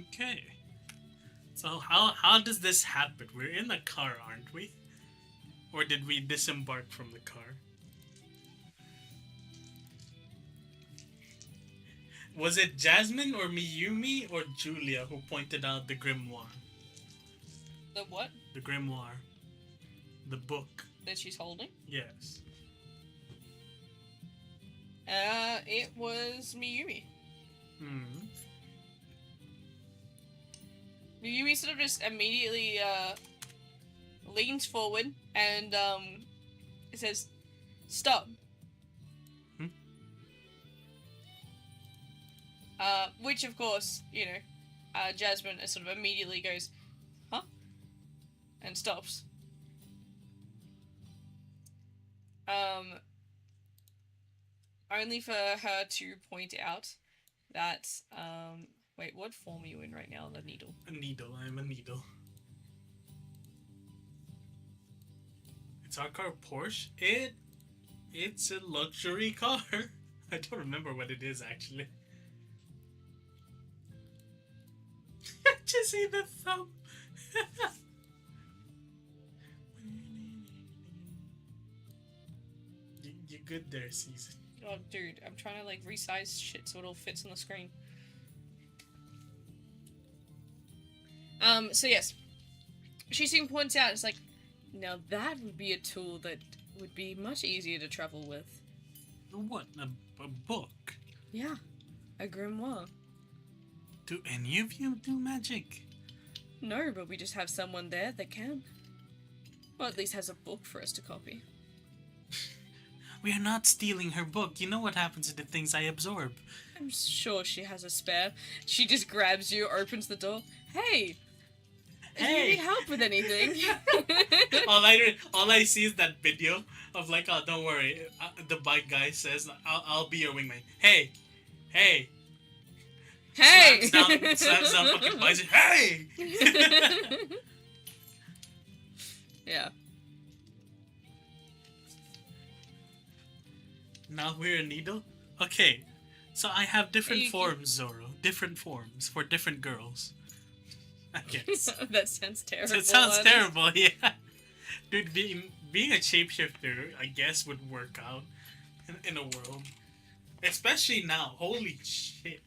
Okay. So how does this happen? We're in the car, aren't we? Or did we disembark from the car? Was it Jasmine or Miyumi or Julia who pointed out the grimoire? The what? The grimoire. The book. That she's holding? Yes. It was Miyumi. Hmm. Miyumi sort of just immediately, leans forward and, it says, "Stop." Hmm? Which of course, you know, Jasmine sort of immediately goes, "Huh?" And stops. Only for her to point out that, wait, what form are you in right now, the needle? A needle. I'm a needle. It's our car Porsche. It's a luxury car. I don't remember what it is actually. Just see the thumb. You're good there, Season. Oh, dude, I'm trying to, like, resize shit so it all fits on the screen. So yes. She points out, it's like, now that would be a tool that would be much easier to travel with. What? A book? Yeah. A grimoire. Do any of you do magic? No, but we just have someone there that can. Well, at least has a book for us to copy. We are not stealing her book. You know what happens to the things I absorb. I'm sure she has a spare. She just grabs you, opens the door. Hey! Do you need help with anything? all I see is that video of like, oh, don't worry. The bike guy says, I'll be your wingman. Hey! Hey! Slams down fucking bikes. Hey! Yeah. Now we're a needle? Okay. So I have different Hey, forms, Zoro. Different forms for different girls. I guess. That sounds terrible. It sounds terrible, yeah. Dude, being a shapeshifter, I guess, would work out in a world. Especially now. Holy shit.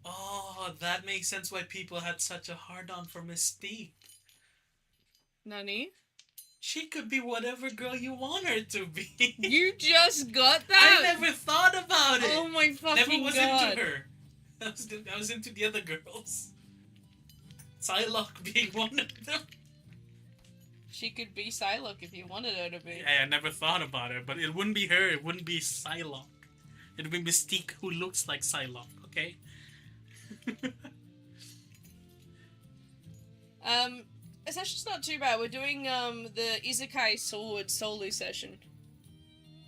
Oh, that makes sense why people had such a hard-on for Mystique. Nani? She could be whatever girl you want her to be. You just got that? I never thought about it. Oh my fucking Never was god. into her. I was into the other girls. Psylocke being one of them. She could be Psylocke if you wanted her to be. Yeah, I never thought about it, but it wouldn't be her. It wouldn't be Psylocke. It would be Mystique who looks like Psylocke, okay? It's actually just not too bad. We're doing the Isekai Sword solo session.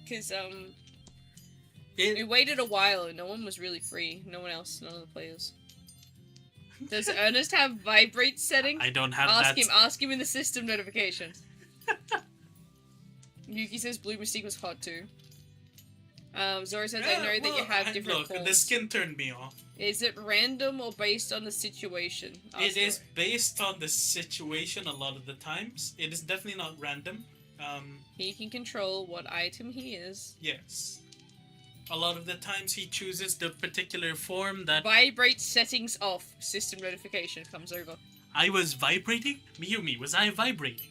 Cause we waited a while and no one was really free. No one else, none of the players. Does Ernest have vibrate setting? I don't have ask that. Ask him in the system notification. Yuki says Blue Mystique was hot too. Zoro says I know that you have different forms. The skin turned me off. Is it random or based on the situation? It is based on the situation a lot of the times. It is definitely not random. He can control what item he is. Yes. A lot of the times he chooses the particular form that... Vibrate settings off. System notification comes over. I was vibrating? Miyumi, was I vibrating?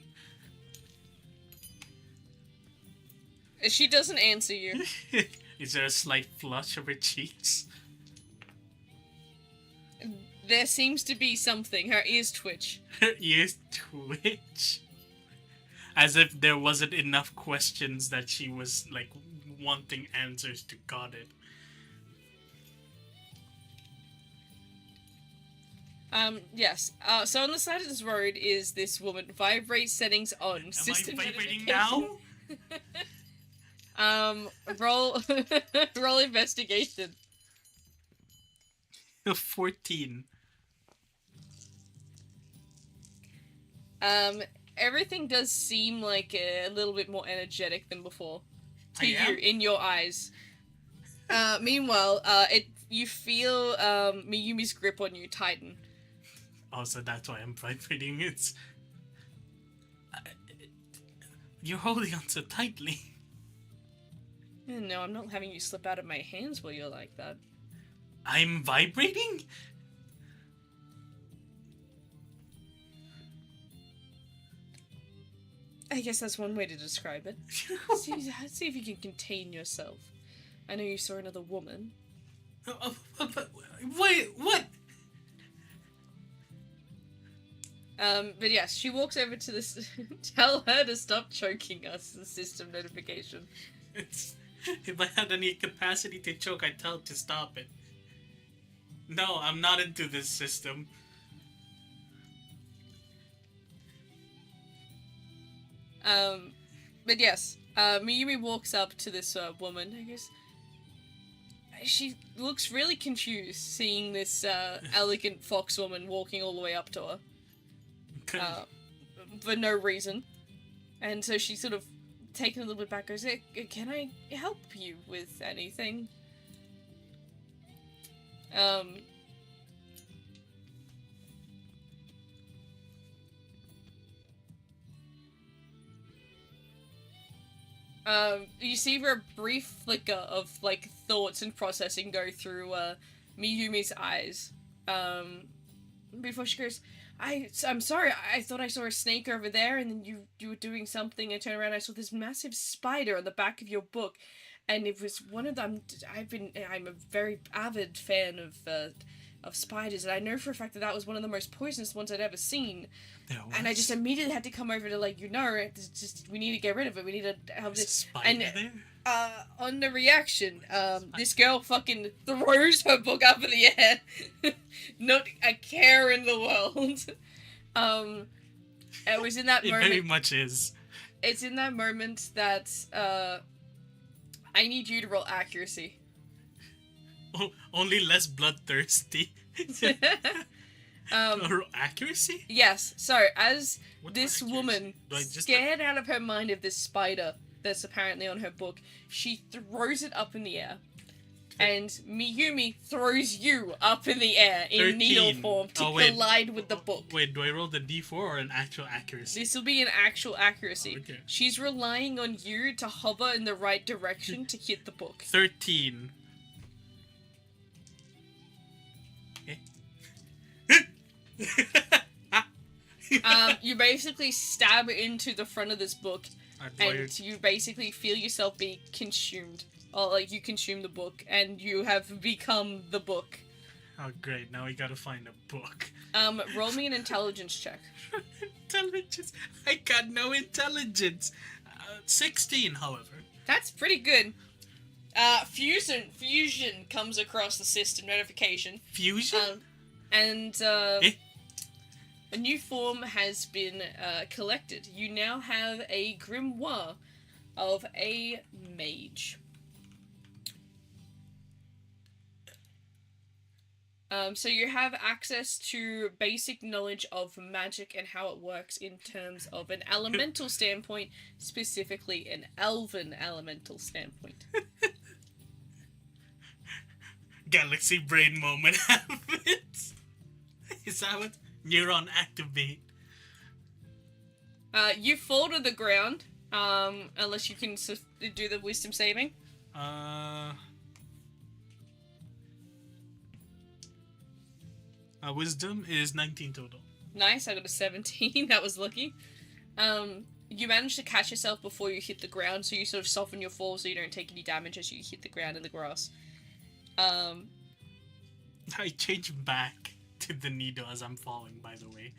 She doesn't answer you. Is there a slight flush of her cheeks? There seems to be something. Her ears twitch. Her ears twitch? As if there wasn't enough questions that she was, like, wanting answers to. Got it. Yes. So on the side of this road is this woman. Vibrate settings on. Am System I vibrating now? Roll investigation. 14. Everything does seem like a little bit more energetic than before. To I you, am? in your eyes. Meanwhile, you feel Miyumi's grip on you tighten. Oh, so that's why I'm vibrating. It's... You're holding on so tightly. No, I'm not having you slip out of my hands while you're like that. I'm vibrating? I guess that's one way to describe it. See if you can contain yourself. I know you saw another woman. Wait, what? But yes, she walks over to this. Tell her to stop choking us. The system notification. If I had any capacity to choke, I'd tell it to stop it. No, I'm not into this system. But yes, Miyumi walks up to this woman and goes. She looks really confused seeing this elegant fox woman walking all the way up to her. For no reason. And so she sort of taken a little bit back, goes, can I help you with anything? You see for a brief flicker of, like, thoughts and processing go through, Miyumi's eyes. Before she goes, I'm sorry, I thought I saw a snake over there, and then you were doing something, and I turned around and I saw this massive spider on the back of your book, and it was one of them. I'm a very avid fan of spiders, and I know for a fact that was one of the most poisonous ones I'd ever seen. And I just immediately had to come over to let you know, it's just, we need to get rid of it, we need to have this. Spider there? On the reaction, this girl fucking throws her book up in the air. Not a care in the world. It was in that moment. It very much is. It's in that moment that, I need you to roll accuracy. Only less bloodthirsty. Accuracy? Yes. So, as this woman, scared out of her mind of this spider that's apparently on her book, she throws it up in the air. And Miyumi throws you up in the air in 13. needle form to collide with the book. Wait, do I roll the d4 or an actual accuracy? This will be an actual accuracy. Okay. She's relying on you to hover in the right direction to hit the book. 13. You basically stab into the front of this book, and you basically feel yourself be consumed. Or, like, you consume the book, and you have become the book. Oh, great. Now we gotta find a book. Roll me an intelligence check. Intelligence? I got no intelligence. 16, however. That's pretty good. Fusion comes across the system notification. Fusion? A new form has been collected. You now have a grimoire of a mage. So you have access to basic knowledge of magic and how it works in terms of an elemental standpoint, specifically an elven elemental standpoint. Galaxy brain moment happens. Is that what? Neuron activate. You fall to the ground, unless you can do the wisdom saving. Wisdom is 19 total. Nice, I got a 17. That was lucky. You managed to catch yourself before you hit the ground, so you sort of soften your fall so you don't take any damage as you hit the ground in the grass. I change back to the needle as I'm falling, by the way.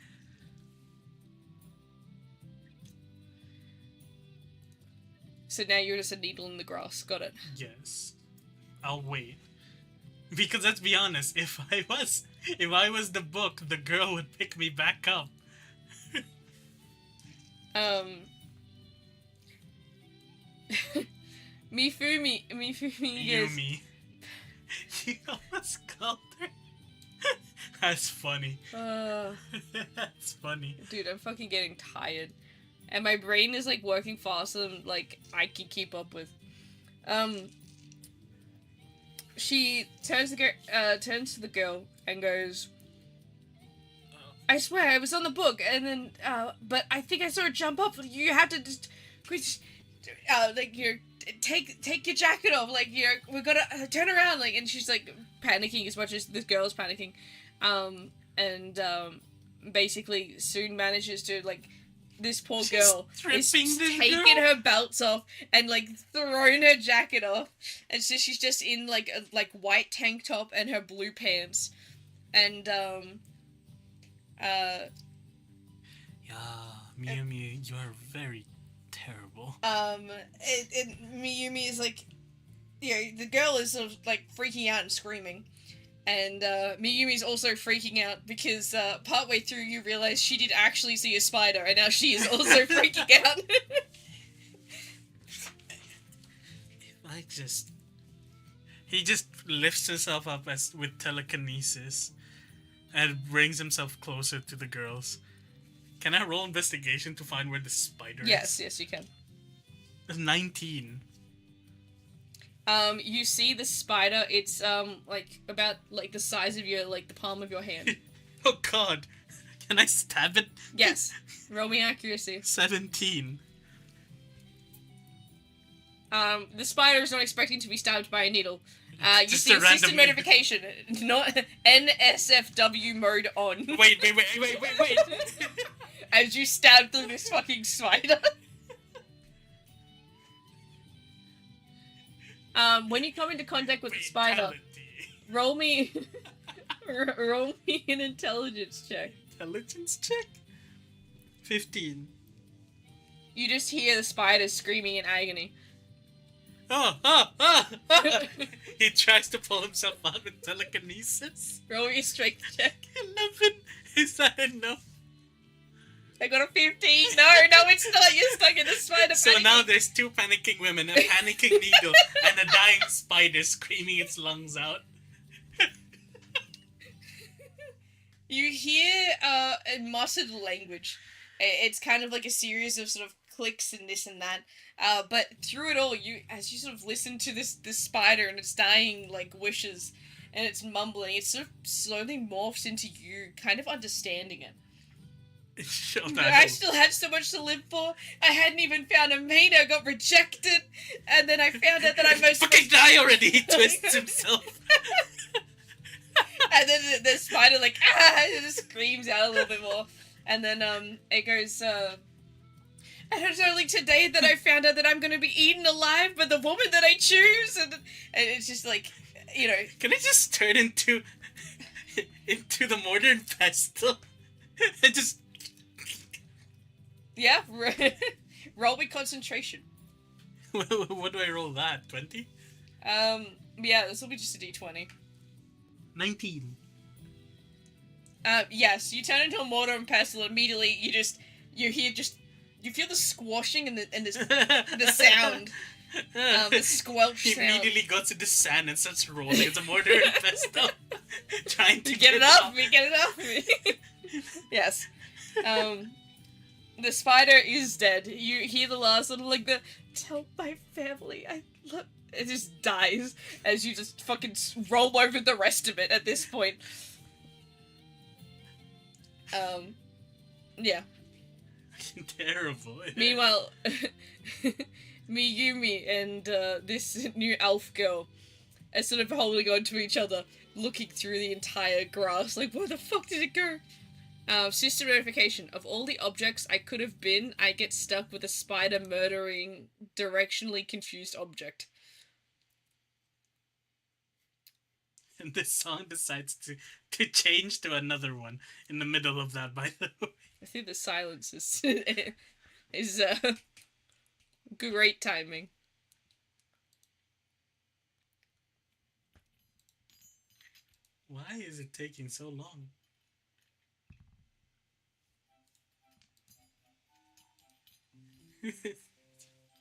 So now you're just a needle in the grass. Got it. Yes. I'll wait. Because let's be honest, if I was the book, the girl would pick me back up. Mifumi Yumi. You almost called her. That's funny. That's funny. Dude, I'm fucking getting tired. And my brain is, like, working faster than, like, I can keep up with. She turns to the girl and goes, I swear, I was on the book, and then, but I think I saw her jump up. You have to just, like, take your jacket off, like, we gotta turn around, like, and she's, like, panicking as much as this girl's panicking, and basically soon manages to, like, this poor girl is taking her belts off and, like, throwing her jacket off, and so she's just in, like, a white tank top and her blue pants, and, Miyumi, you are very terrible. Miyumi is, like, the girl is sort of, like, freaking out and screaming. And, Miyumi's also freaking out because, partway through you realize she did actually see a spider, and now she is also freaking out. He just lifts himself up with telekinesis and brings himself closer to the girls. Can I roll investigation to find where the spider Yes, is? yes, you can. 19. You see the spider. It's like about like the size of your the palm of your hand. Oh God! Can I stab it? Yes. Roll me accuracy. 17. The spider is not expecting to be stabbed by a needle. You Just see a a system random- notification, not NSFW mode on. Wait. As you stab through this fucking spider. When you come into contact with the spider, roll me an intelligence check. Intelligence check? 15. You just hear the spider screaming in agony. Oh! He tries to pull himself out with telekinesis. Roll me a strength check. 11. Is that enough? I got a 15. No, it's not. You're stuck in the spider. So panicking. now there's 2 panicking women, a panicking needle, and a dying spider screaming its lungs out. You hear a muttered language. It's kind of like a series of sort of clicks and this and that. But through it all, as you sort of listen to this spider and its dying wishes, and it's mumbling, it sort of slowly morphs into you kind of understanding it. I still had so much to live for. I hadn't even found a mate. I got rejected, and then I found out that I most fucking die already. He twists himself. And then the spider it just screams out a little bit more, and then it goes. And it's only today that I found out that I'm going to be eaten alive by the woman that I choose, and it's just Can it just turn into the mortar and pestle? It just. Yeah, roll with concentration. What do I roll that? 20? Yeah, this will be just a d20. 19. Yes, you turn into a mortar and pestle. Immediately, you feel the squashing and the sound. The squelch He sound. immediately goes to the sand and starts rolling. It's a mortar and pestle. Trying to Get it off me, get it off me. Yes. The spider is dead. You hear the last little tell my family I love. It just dies as you just fucking roll over the rest of it at this point. Yeah. Terrible. Meanwhile, Miyumi and this new elf girl are sort of holding on to each other, looking through the entire grass, where the fuck did it go? System notification. Of all the objects I could have been, I get stuck with a spider murdering, directionally confused object. And this song decides to change to another one in the middle of that, by the way. I think the silence is great timing. Why is it taking so long?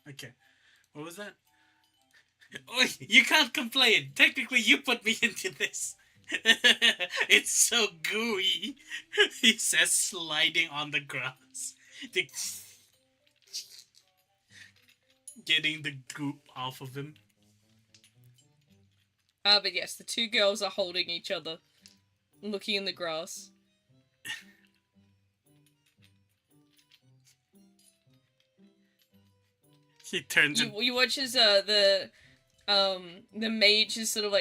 Okay. What was that? Oh, you can't complain. Technically, you put me into this. It's so gooey. He says, sliding on the grass. Getting the goop off of him. But yes, the two girls are holding each other, looking in the grass. He turns. You watch as the mage is sort of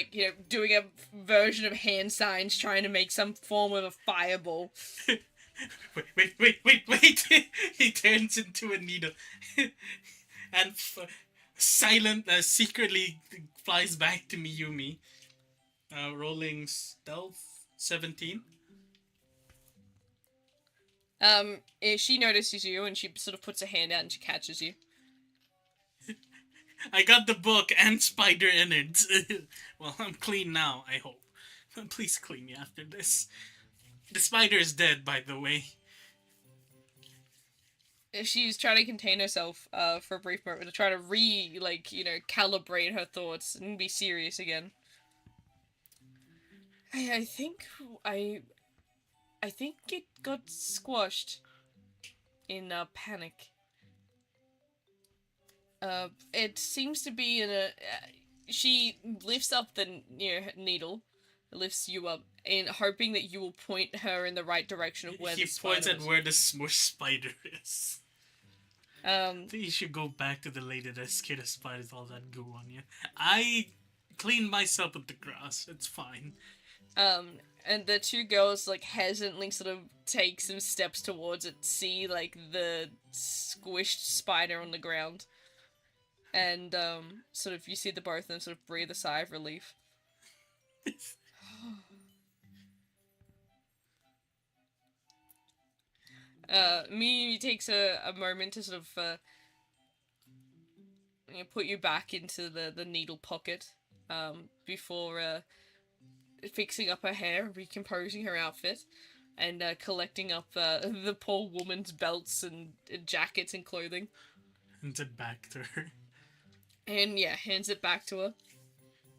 doing a version of hand signs, trying to make some form of a fireball. Wait! He turns into a needle, and secretly flies back to Miyumi. Rolling stealth 17. She notices you and she sort of puts a hand out and she catches you. I got the book and spider innards. Well, I'm clean now, I hope. Please clean me after this. The spider is dead, by the way. she's trying to contain herself for a brief moment to try to calibrate her thoughts and be serious again. I think I I think it got squashed in panic. It seems to be in a. She lifts up the needle, lifts you up, in hoping that you will point her in the right direction of where He the spider points at is. where the smush spider is. I think you should go back to the lady that scared of spiders, all that goo on you. I cleaned myself with the grass. It's fine. And the two girls hesitantly sort of take some steps towards it, see the squished spider on the ground, and sort of you see the both of them sort of breathe a sigh of relief. Mimi takes a moment to sort of put you back into the needle pocket before fixing up her hair, recomposing her outfit, and collecting up the poor woman's belts and jackets and clothing. Hands it back to her. And yeah, hands it back to her.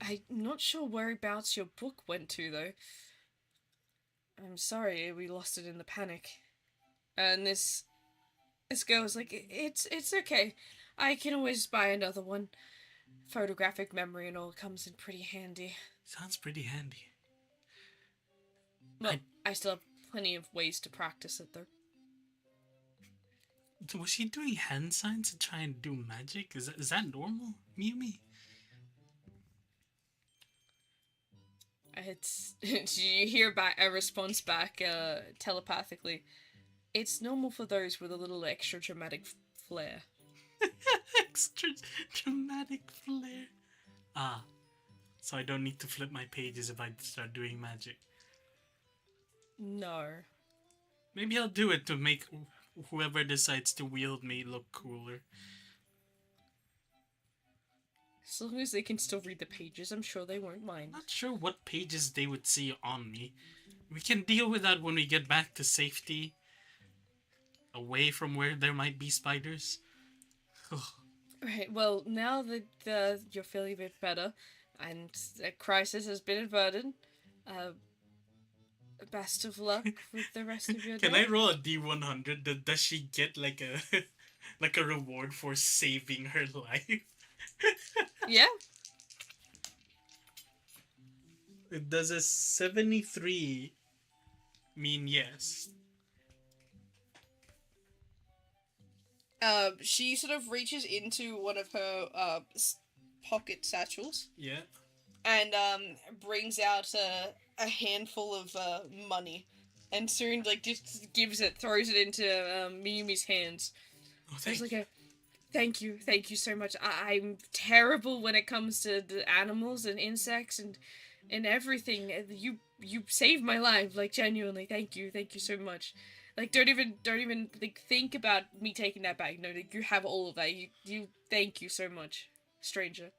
I'm not sure whereabouts your book went to, though. I'm sorry, we lost it in the panic. And this girl's like, it's okay. I can always buy another one. Photographic memory and all comes in pretty handy. Sounds pretty handy. Well, I still have plenty of ways to practice it, though. Was she doing hand signs to try and do magic? Is that normal, Mimi? It's you hear back a response back telepathically. It's normal for those with a little extra dramatic flair. Extra dramatic flair. Ah, so I don't need to flip my pages if I start doing magic. No. Maybe I'll do it to make whoever decides to wield me look cooler. As long as they can still read the pages, I'm sure they won't mind. Not sure what pages they would see on me. We can deal with that when we get back to safety. Away from where there might be spiders. Right, well, now that you're feeling a bit better, and the crisis has been averted, best of luck with the rest of your day. Can I roll a D100? Does she get like a like a reward for saving her life? Yeah. Does a 73 mean yes? She sort of reaches into one of her pocket satchels. Yeah. And brings out a handful of money, and soon just gives it, throws it into Miyumi's hands. Oh, It's like a thank you so much. I'm terrible when it comes to the animals and insects and everything. You saved my life, genuinely. Thank you so much. Don't even think about me taking that back. No, you have all of that. You thank you so much, stranger.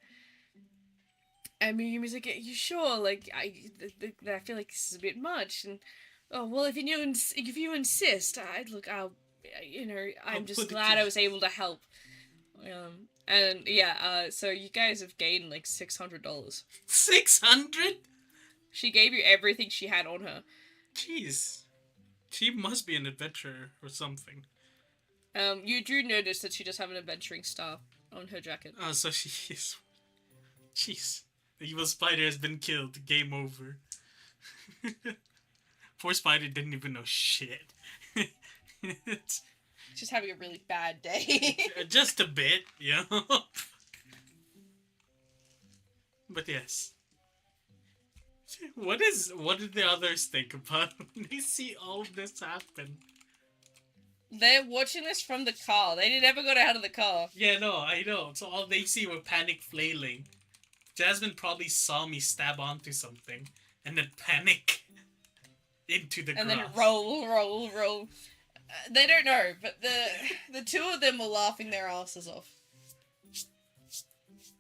And Miyumi's like, you sure? I feel like this is a bit much. And oh well, if you insist, I'm just glad I was able to help. And yeah, so you guys have gained $600. 600? She gave you everything she had on her. Jeez. She must be an adventurer or something. You do notice that she does have an adventuring star on her jacket. Oh, so she is. Jeez. The evil spider has been killed. Game over. Poor spider didn't even know shit. She's having a really bad day. Just a bit, you know? But yes. What did the others think about when they see all of this happen? They're watching this from the car. They never got out of the car. Yeah, no, I know. So all they see were panic flailing. Jasmine probably saw me stab onto something and then panic into the grass. And then roll. They don't know, but the two of them were laughing their asses off.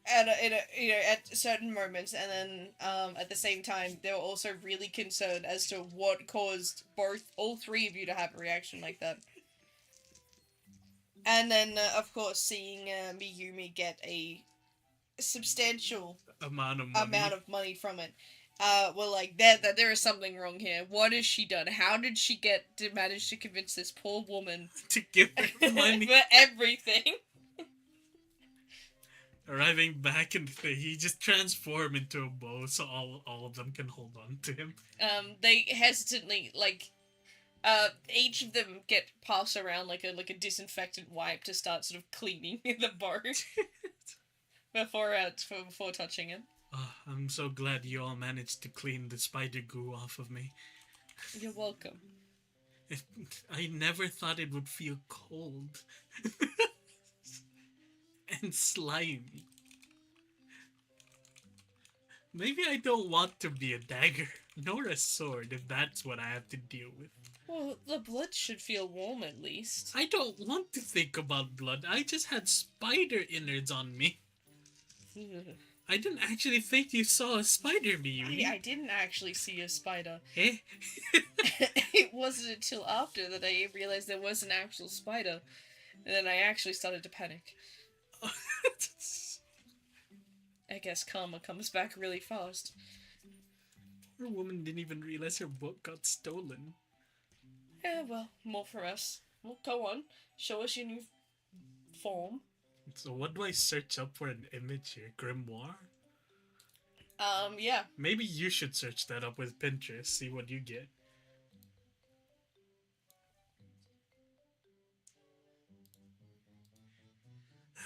At certain moments, and then at the same time, they were also really concerned as to what caused all three of you to have a reaction like that. And then, of course, seeing Miyumi get a substantial Amount of amount money of money from it. We're like, that there is something wrong here. What has she done? How did she get to manage to convince this poor woman to give her money. for everything? Arriving back in the thing, he just transformed into a bow so all of them can hold on to him. They hesitantly each of them get passed around like a disinfectant wipe to start sort of cleaning the bow before touching it. Oh, I'm so glad you all managed to clean the spider goo off of me. You're welcome. I never thought it would feel cold and slimy. Maybe I don't want to be a dagger nor a sword if that's what I have to deal with. Well, the blood should feel warm at least. I don't want to think about blood. I just had spider innards on me. I didn't actually think you saw a spider, Miyumi. I didn't actually see a spider. Eh? It wasn't until after that I realized there was an actual spider, and then I actually started to panic. I guess karma comes back really fast. Poor woman didn't even realize her book got stolen. Yeah, well, more for us. Well, go on. Show us your new form. So what do I search up for an image here? Grimoire? Yeah. Maybe you should search that up with Pinterest, see what you get.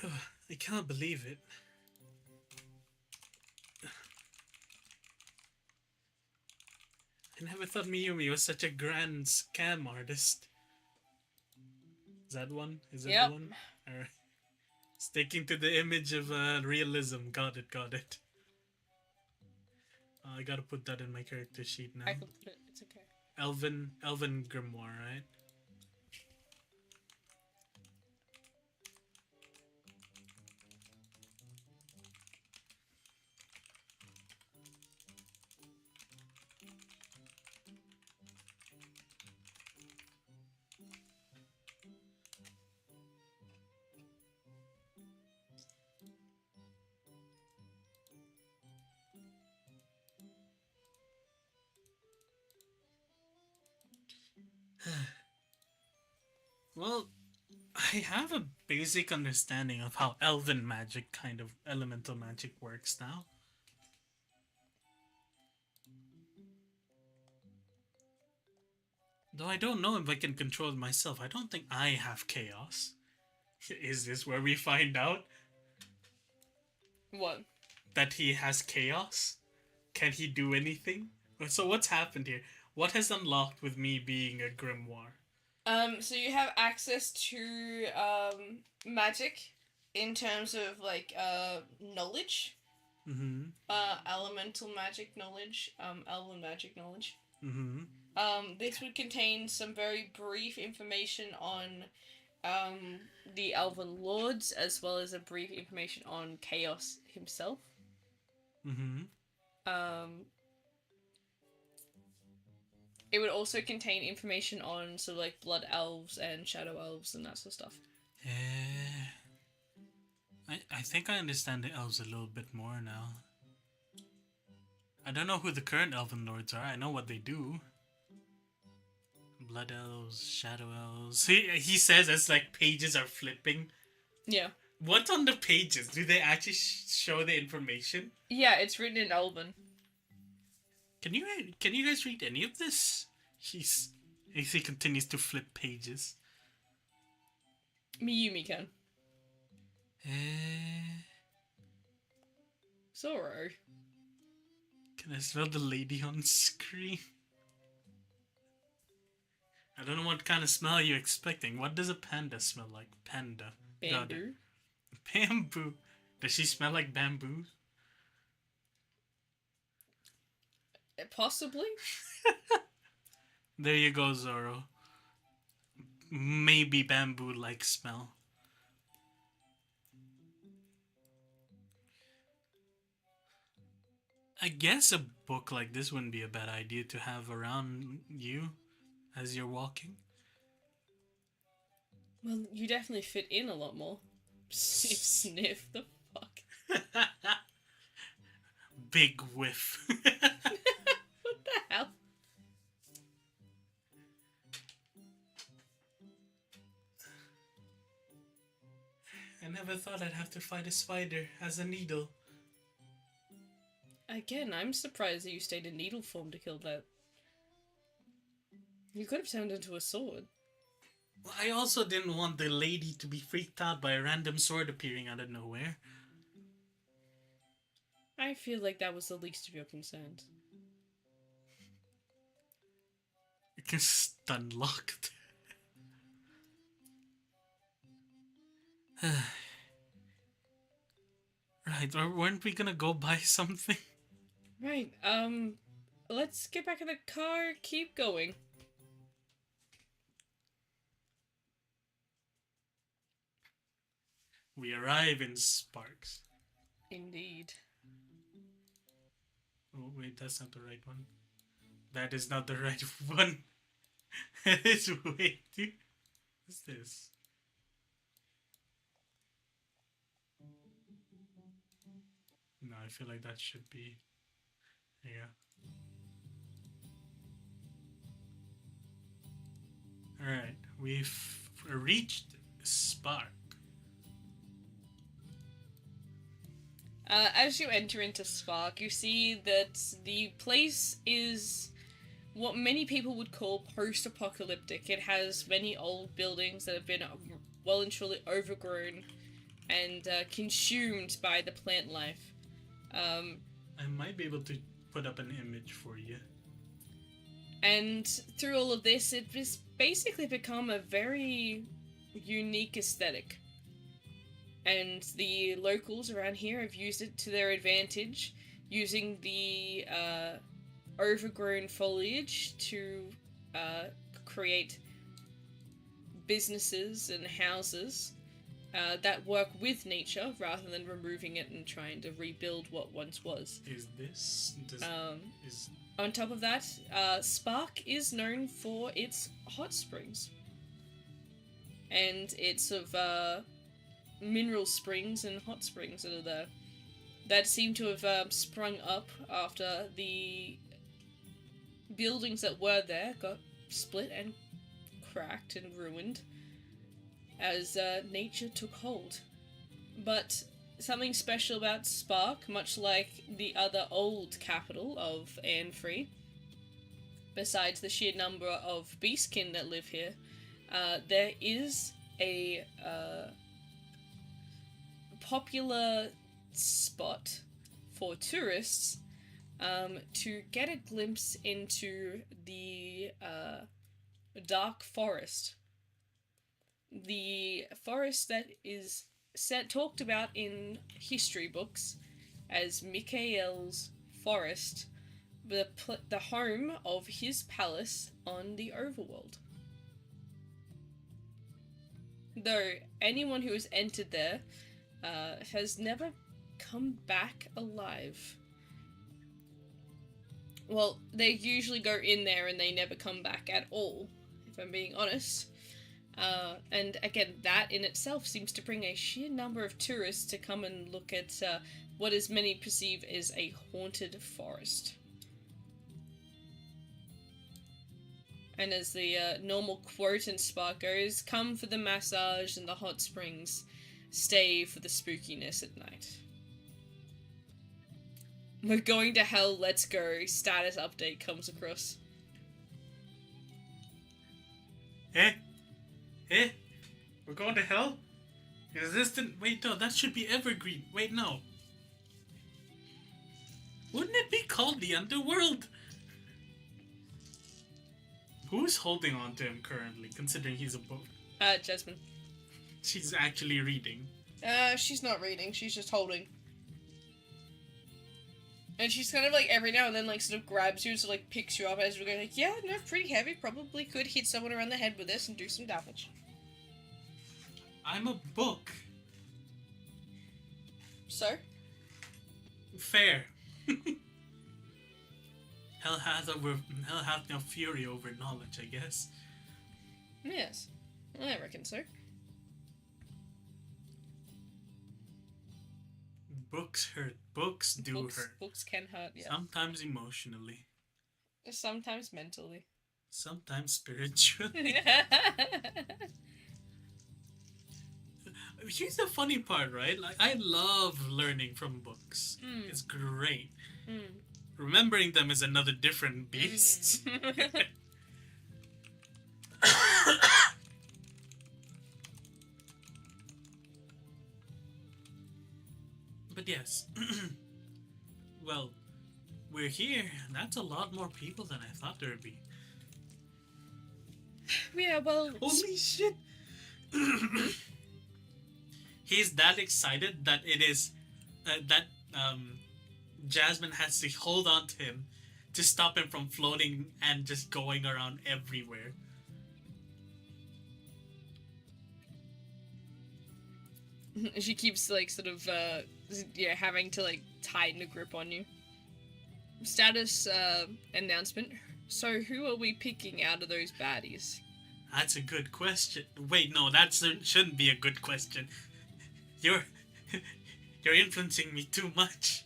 I can't believe it. I never thought Miyumi was such a grand scam artist. Is that one? Is that Yep. the one? Alright. Sticking to the image of realism. Got it, got it. I gotta put that in my character sheet now. I can put it. It's okay. Elven Grimoire, right? Well, I have a basic understanding of how elven magic, kind of elemental magic, works now. Though I don't know if I can control it myself. I don't think I have chaos. Is this where we find out What? that he has chaos? Can he do anything? So what's happened here? What has unlocked with me being a grimoire? So you have access to magic in terms of like knowledge. Mm-hmm. Elemental magic knowledge. Elven magic knowledge. Mm-hmm. This would contain some very brief information on the Elven Lords, as well as a brief information on Chaos himself. Mm-hmm. It would also contain information on sort of like blood elves and shadow elves and that sort of stuff. I think I understand the elves a little bit more now. I don't know who the current elven lords are. I know what they do. Blood elves, shadow elves. He says as like pages are flipping. Yeah. What's on the pages? Do they actually show the information? Yeah, it's written in Elven. Can you guys read any of this? He continues to flip pages. Miyumi can. Zoro. Can I smell the lady on screen? I don't know what kind of smell you're expecting. What does a panda smell like? Panda. Bamboo. Bamboo. Does she smell like bamboo? Possibly. There you go, Zoro. Maybe bamboo-like smell. I guess a book like this wouldn't be a bad idea to have around you as you're walking. Well, you definitely fit in a lot more. Sniff, sniff, the fuck? Big whiff. What the hell? I never thought I'd have to fight a spider as a needle. Again, I'm surprised that you stayed in needle form to kill that. You could have turned into a sword. Well, I also didn't want the lady to be freaked out by a random sword appearing out of nowhere. I feel like that was the least of your concerns. It can stun locked. Right, or weren't we gonna go buy something? Right, let's get back in the car, keep going. We arrive in Sparks. Indeed. Oh, wait, that's not the right one. That is not the right one. It's way too... What's this? No, I feel like that should be... Yeah. Alright, we've reached Spark. As you enter into Spark, you see that the place is what many people would call post-apocalyptic. It has many old buildings that have been well and truly overgrown and consumed by the plant life. I might be able to put up an image for you. And through all of this, it has basically become a very unique aesthetic. And the locals around here have used it to their advantage, using the overgrown foliage to create businesses and houses that work with nature rather than removing it and trying to rebuild what once was. Is this... On top of that, Spark is known for its hot springs. And its of mineral springs and hot springs that are there. That seem to have sprung up after the buildings that were there got split and cracked and ruined as nature took hold. But something special about Spark, much like the other old capital of Anfree, besides the sheer number of beastkin that live here, there is a popular spot for tourists to get a glimpse into the dark forest. The forest that is talked about in history books as Mikael's forest, the home of his palace on the overworld. Though anyone who has entered there has never come back alive. Well, they usually go in there and they never come back at all, if I'm being honest. And again, that in itself seems to bring a sheer number of tourists to come and look at what is many perceive as a haunted forest. And as the normal quote in Spark goes, "Come for the massage and the hot springs, stay for the spookiness at night." We're going to hell, let's go. Status update comes across. Eh? We're going to hell? Is this the... Wait, no, that should be Evergreen. Wait, no. Wouldn't it be called the Underworld? Who's holding on to him currently, considering he's a book? Jasmine. She's actually reading. She's not reading, she's just holding. And she's kind of like every now and then like sort of grabs you and sort of like picks you up as we're going like, yeah, no, pretty heavy, probably could hit someone around the head with this and do some damage. I'm a book. So? Fair. Hell hath no fury over knowledge, I guess. Yes. I reckon so. Books hurt. Books do hurt. Books can hurt, yeah. Sometimes emotionally. Sometimes mentally. Sometimes spiritually. Here's the funny part, right? Like, I love learning from books. It's great. Remembering them is another different beast. But yes. Well, we're here. That's a lot more people than I thought there would be. Yeah, well... Holy shit! He's that excited that it is... Jasmine has to hold on to him to stop him from floating and just going around everywhere. She keeps, like, sort of, having to, like, tighten a grip on you. Status, announcement. So who are we picking out of those baddies? That's a good question. Wait, no, that shouldn't be a good question. You're influencing me too much.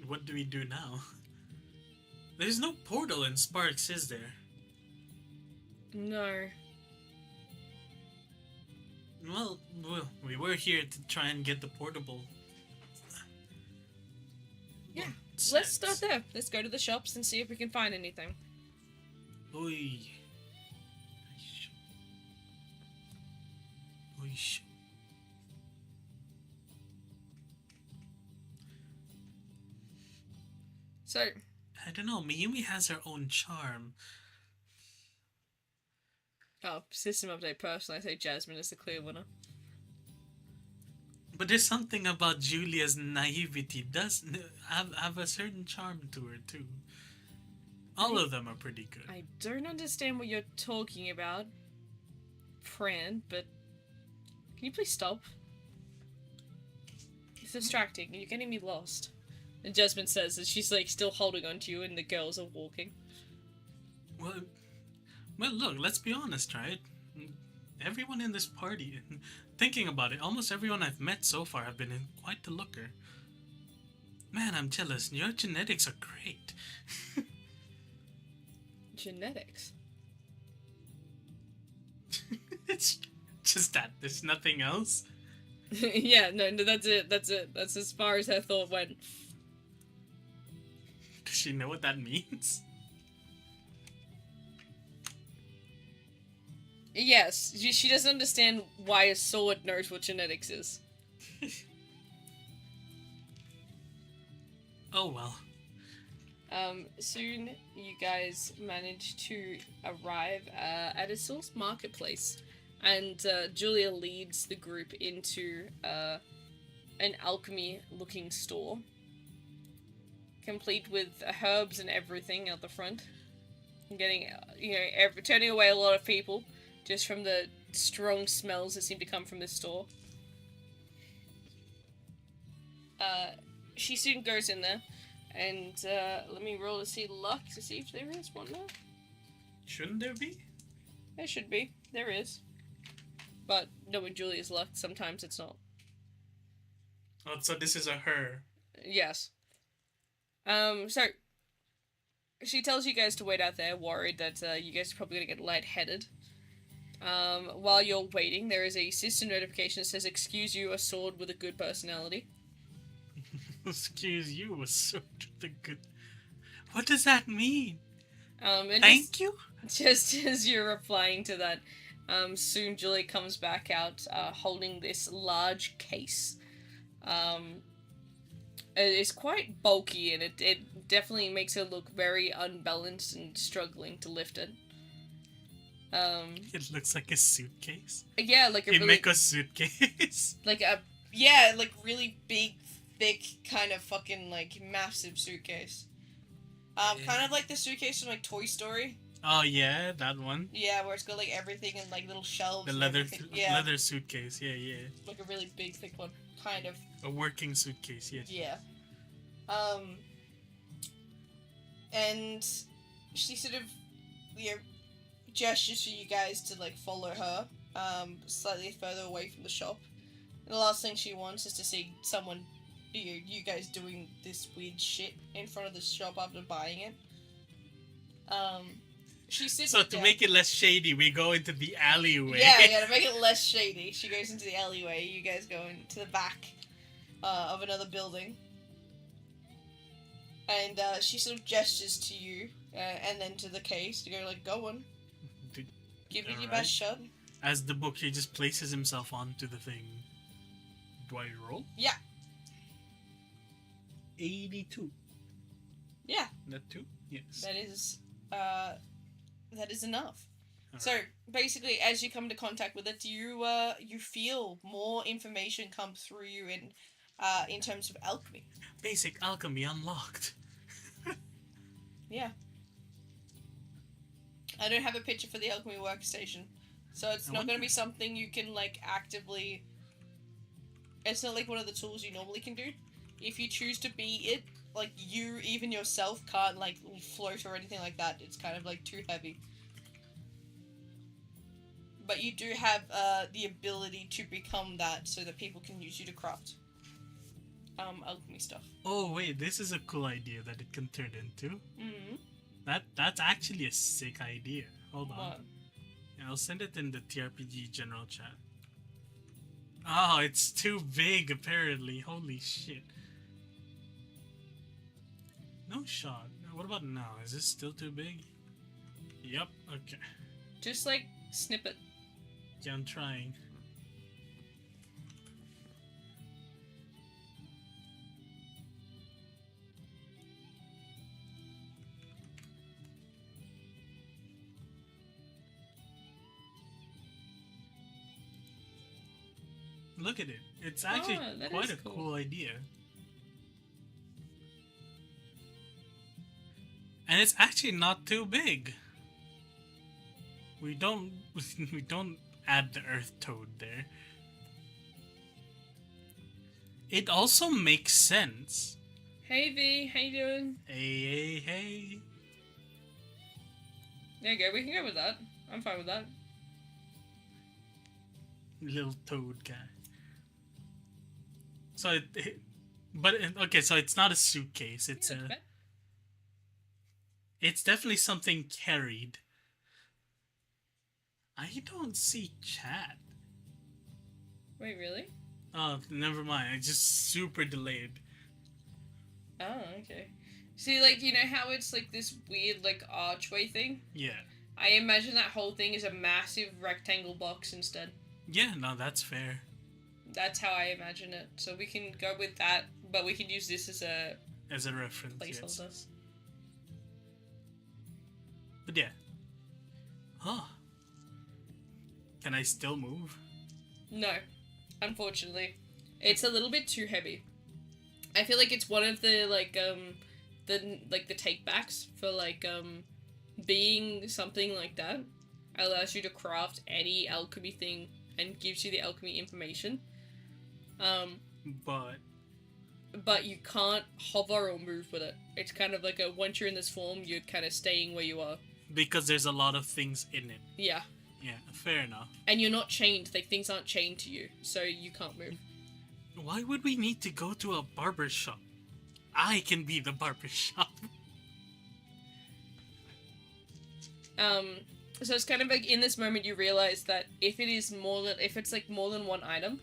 What do we do now? There's no portal in Sparks, is there? No. Well, we were here to try and get the portable. Yeah, let's start there. Let's go to the shops and see if we can find anything. Oi. So, I don't know, Mayumi has her own charm. Oh, system update personally, I say Jasmine is the clear winner. But there's something about Julia's naivety does have a certain charm to her too. All of them are pretty good. I don't understand what you're talking about, Fran, but can you please stop? It's distracting, you're getting me lost. And Jasmine says as she's like still holding on to you and the girls are walking. Well, look, let's be honest, right? Everyone in this party, thinking about it, almost everyone I've met so far have been quite the looker. Man, I'm jealous. Your genetics are great. Genetics? It's just that. There's nothing else. Yeah, no, that's it. That's as far as her thought went. Does she know what that means? Yes, she doesn't understand why a sword knows what genetics is. Oh well. Soon you guys manage to arrive at a source marketplace, and Julia leads the group into an alchemy-looking store, complete with herbs and everything out the front. Getting, turning away a lot of people just from the strong smells that seem to come from this store. She soon goes in there, and let me roll to see luck to see if there is one there. Shouldn't there be? There should be. There is. But knowing Julia's luck, sometimes it's not. Oh, so this is a her. Yes. So she tells you guys to wait out there, worried that you guys are probably gonna get lightheaded. While you're waiting, there is a system notification that says, "Excuse you, a sword with a good personality." Excuse you, a sword with a good... What does that mean? And Thank you? Just as you're replying to that, soon Julie comes back out, holding this large case. It's quite bulky, and it definitely makes her look very unbalanced and struggling to lift it. It looks like a suitcase. Yeah, like a really... Make a suitcase. like really big, thick, kind of fucking, like, massive suitcase. Kind of like the suitcase from, like, Toy Story. Oh, yeah, that one. Yeah, where it's got, like, everything in, like, little shelves. The leather suitcase, yeah. Like a really big, thick one, kind of. A working suitcase, yeah. Yeah. And she sort of, gestures for you guys to like follow her, slightly further away from the shop. And the last thing she wants is to see someone, you guys doing this weird shit in front of the shop after buying it. She sits So it to down. make it less shady, we go into the alleyway. Yeah, to make it less shady, she goes into the alleyway. You guys go into the back of another building. And she sort of gestures to you, and then to the case to go like, go on. Give it your best shot. As the book, he just places himself onto the thing. Do I roll? Yeah. 82. Yeah. That too? Yes. That is enough. All So right. basically, as you come into contact with it, you feel more information come through you in terms of alchemy. Basic alchemy unlocked. Yeah. I don't have a picture for the alchemy workstation, so it's not going to be something you can like actively. It's not like one of the tools you normally can do. If you choose to be it, like you even yourself can't like float or anything like that. It's kind of like too heavy. But you do have the ability to become that, so that people can use you to craft alchemy stuff. Oh wait, this is a cool idea that it can turn into. Mm-hmm. That's actually a sick idea. Hold on. What? Yeah, I'll send it in the TRPG general chat. Oh, it's too big apparently. Holy shit. No shot. What about now? Is this still too big? Yep, okay. Just like snip it. Yeah, I'm trying. Look at it. It's actually quite a cool idea. And it's actually not too big. We don't add the earth toad there. It also makes sense. Hey V, how you doing? Hey. There you go, we can go with that. I'm fine with that. Little toad guy. So okay, so it's not a suitcase. It's it's definitely something carried. I don't see chat. Wait, really? Oh, never mind. It's just super delayed. Oh, okay. See, like, you know how it's like this weird, like, archway thing? Yeah. I imagine that whole thing is a massive rectangle box instead. Yeah, no, that's fair. That's how I imagine it. So we can go with that, but we can use this as a reference. placeholder. Yes. But yeah. Huh. Can I still move? No, unfortunately. It's a little bit too heavy. I feel like it's one of the, like, the take-backs for, like, being something like that. Allows you to craft any alchemy thing and gives you the alchemy information. But you can't hover or move with it. It's kind of like once you're in this form, you're kind of staying where you are. Because there's a lot of things in it. Yeah. Yeah, fair enough. And you're not chained. Like, things aren't chained to you, so you can't move. Why would we need to go to a barber shop? I can be the barber shop. So it's kind of like in this moment you realize that if it's like more than one item,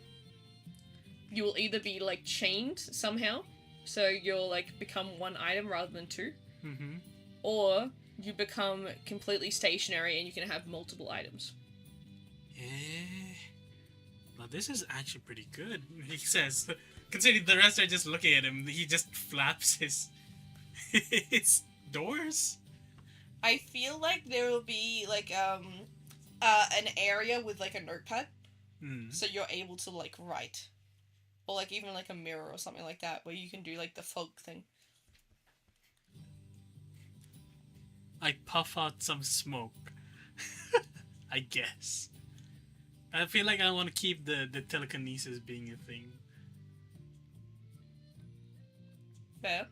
you will either be like chained somehow, so you'll like become one item rather than two, or you become completely stationary and you can have multiple items. Well, this is actually pretty good, he says. Considering the rest are just looking at him, he just flaps his doors. I feel like there will be like an area with like a notepad, so you're able to like write, or like even like a mirror or something like that where you can do like the fog thing. I puff out some smoke. I guess. I feel like I want to keep the telekinesis being a thing. Fair.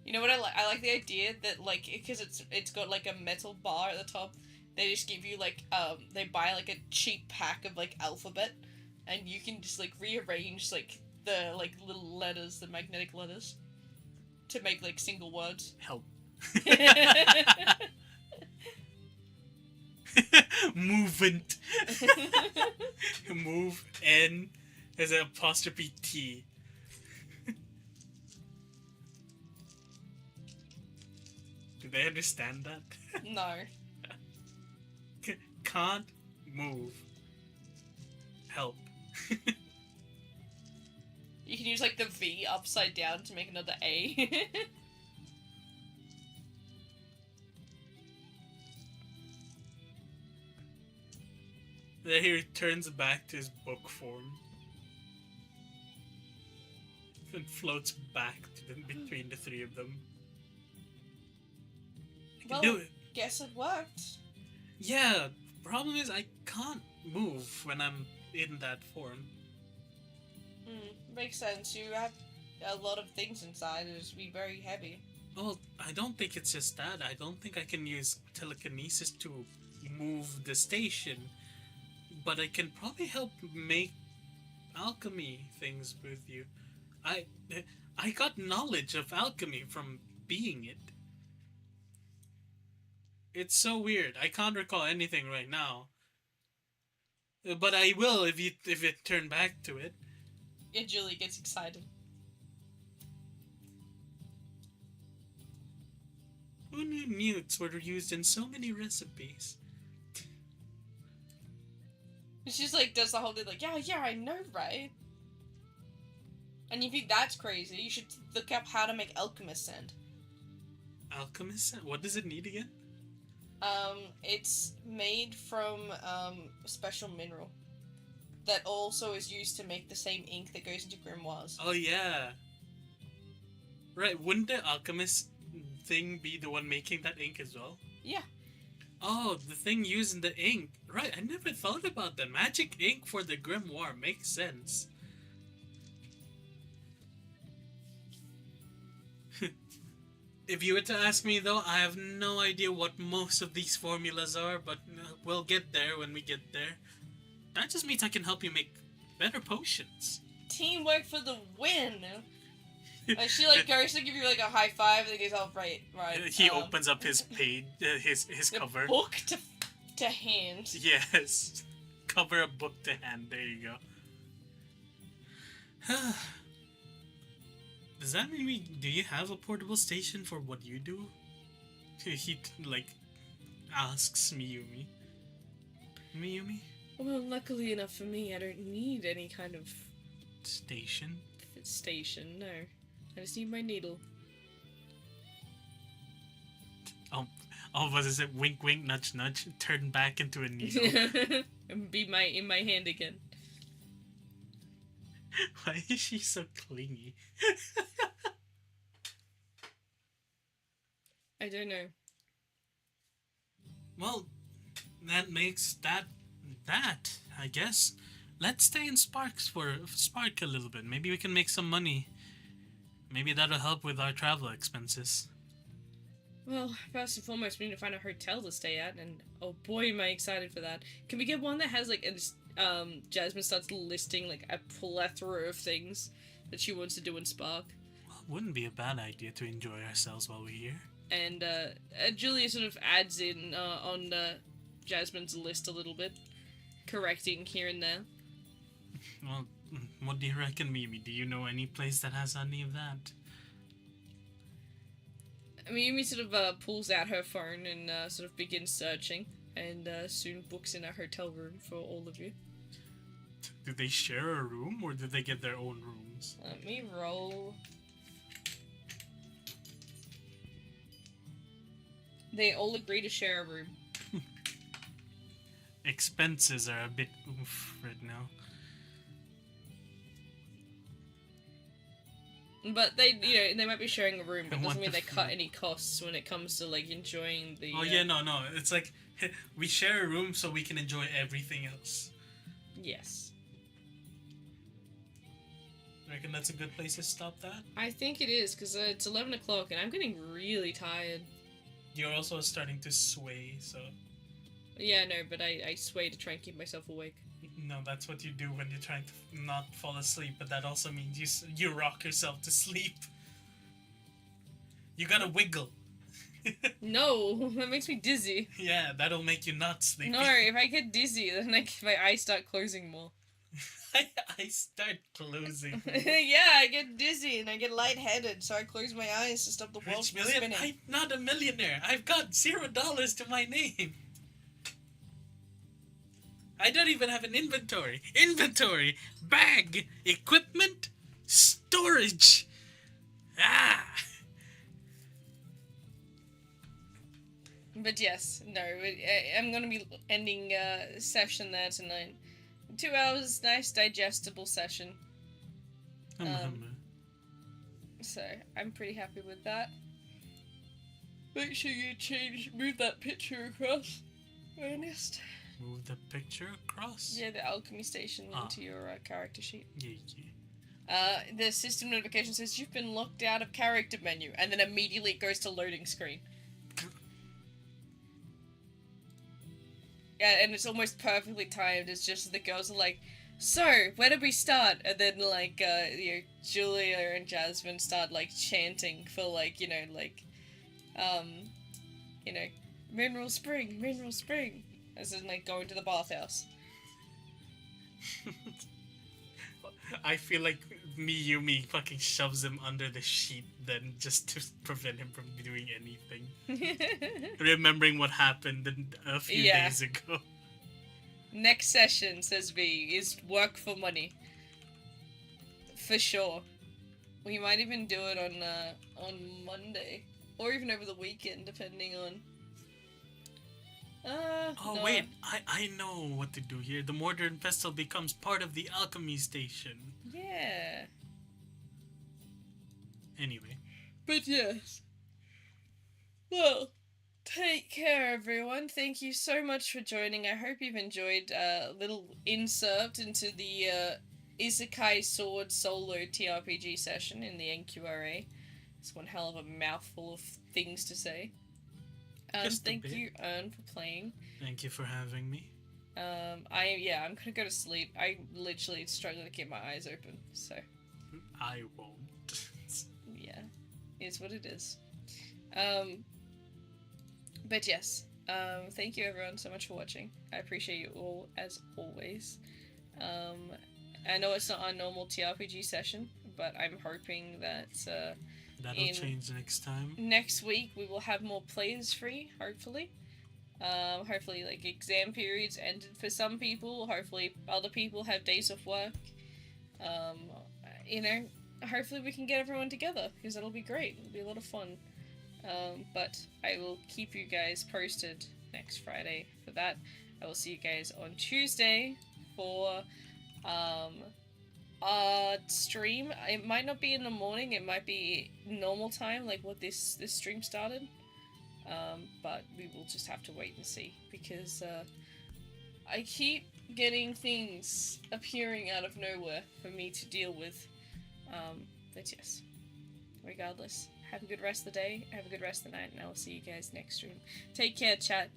You know what I like? I like the idea that like because it's got like a metal bar at the top, they just give you like they buy like a cheap pack of like alphabet, and you can just like rearrange like the like little letters, the magnetic letters, to make like single words. Help. Movement. Move N as an apostrophe T. Do they understand that? No. Can't move. Help. You can use like the V upside down to make another A. Then he returns back to his book form. And floats back to them between the three of them. I can do it. Guess it worked. Yeah, problem is I can't move when I'm in that form. Makes sense. You have a lot of things inside. It'll just be very heavy. Well, I don't think it's just that. I don't think I can use telekinesis to move the station. But I can probably help make alchemy things with you. I got knowledge of alchemy from being it. It's so weird. I can't recall anything right now. But I will if you turn back to it. Yeah, Julie gets excited. Who knew newts were used in so many recipes? She's like, does the whole thing like, yeah, I know, right? And you think that's crazy, you should look up how to make alchemist sand. Alchemist sand? What does it need again? It's made from, a special mineral that also is used to make the same ink that goes into grimoires. Oh, yeah. Right, wouldn't the alchemist thing be the one making that ink as well? Yeah. Oh, the thing using the ink. Right, I never thought about the magic ink for the grimoire. Makes sense. If you were to ask me, though, I have no idea what most of these formulas are, but we'll get there when we get there. That just means I can help you make better potions. Teamwork for the win! And she like goes to give you like a high five, and he goes, "Oh, right." He opens up his page, his cover. Book to hand. Yes, cover a book to hand. There you go. Does that mean do you have a portable station for what you do? He like asks Miyumi. Miyumi? Well, luckily enough for me, I don't need any kind of station. No. I just need my needle. All of us is it wink wink nudge nudge turn back into a needle. And be in my hand again. Why is she so clingy? I don't know. Well, that makes that I guess. Let's stay in Spark a little bit. Maybe we can make some money. Maybe that'll help with our travel expenses. Well, first and foremost, we need to find a hotel to stay at, and oh boy, am I excited for that. Can we get one that has, like, Jasmine starts listing, like, a plethora of things that she wants to do in Spark? Well, it wouldn't be a bad idea to enjoy ourselves while we're here. And, Julia sort of adds in, on, Jasmine's list a little bit, correcting here and there. Well, what do you reckon, Mimi? Do you know any place that has any of that? Mimi sort of pulls out her phone and sort of begins searching, and soon books in a hotel room for all of you. Do they share a room, or do they get their own rooms? Let me roll. They all agree to share a room. Expenses are a bit oof right now. But they, they might be sharing a room, but it doesn't mean they cut any costs when it comes to, like, enjoying the... Oh, yeah, no. It's like, we share a room so we can enjoy everything else. Yes. Reckon that's a good place to stop that? I think it is, because it's 11 o'clock, and I'm getting really tired. You're also starting to sway, so... Yeah, no, but I sway to try and keep myself awake. No, that's what you do when you're trying to not fall asleep, but that also means you rock yourself to sleep. You gotta wiggle. No, that makes me dizzy. Yeah, that'll make you not sleepy. No, if I get dizzy, then my eyes start closing more. I start closing. Yeah, I get dizzy and I get lightheaded, so I close my eyes to stop the world Rich from million? spinning. I'm not a millionaire. I've got $0 to my name. I don't even have an inventory. Inventory! Bag! Equipment! Storage! Ah! But yes, no, I'm gonna be ending session there tonight. 2 hours, nice digestible session. So I'm pretty happy with that. Make sure you move that picture across, Ernest. Move the picture across? Yeah, the alchemy station into your character sheet. Yeah. The system notification says you've been locked out of character menu, and then immediately it goes to loading screen. Yeah, and it's almost perfectly timed. It's just the girls are like, so, where did we start? And then, like, Julia and Jasmine start, like, chanting for, like, Mineral Spring, as in, like, going to the bathhouse. I feel like Miyumi fucking shoves him under the sheet then just to prevent him from doing anything. Remembering what happened a few days ago. Next session, says V, is work for money. For sure. We might even do it on Monday. Or even over the weekend, depending on... no. Wait, I know what to do here. The Modern Vessel becomes part of the alchemy station. Yeah. Anyway. But yes. Well, take care, everyone. Thank you so much for joining. I hope you've enjoyed a little insert into the Isekai Sword solo TRPG session in the NQRA. It's one hell of a mouthful of things to say. Thank you, Ern, for playing. Thank you for having me. I'm gonna go to sleep. I literally struggle to keep my eyes open, so. I won't. Yeah, it's what it is. But yes, thank you everyone so much for watching. I appreciate you all, as always. I know it's not our normal TRPG session, but I'm hoping that, that'll change next time. Next week we will have more players free, hopefully. Hopefully, like, exam periods ended for some people. Hopefully other people have days off work. Hopefully we can get everyone together, because it'll be great. It'll be a lot of fun. But I will keep you guys posted next Friday for that. I will see you guys on Tuesday for our stream. It might not be in the morning, it might be normal time, like what this stream started. But we will just have to wait and see, because I keep getting things appearing out of nowhere for me to deal with. But yes, regardless, have a good rest of the day, have a good rest of the night, and I will see you guys next stream. Take care, chat.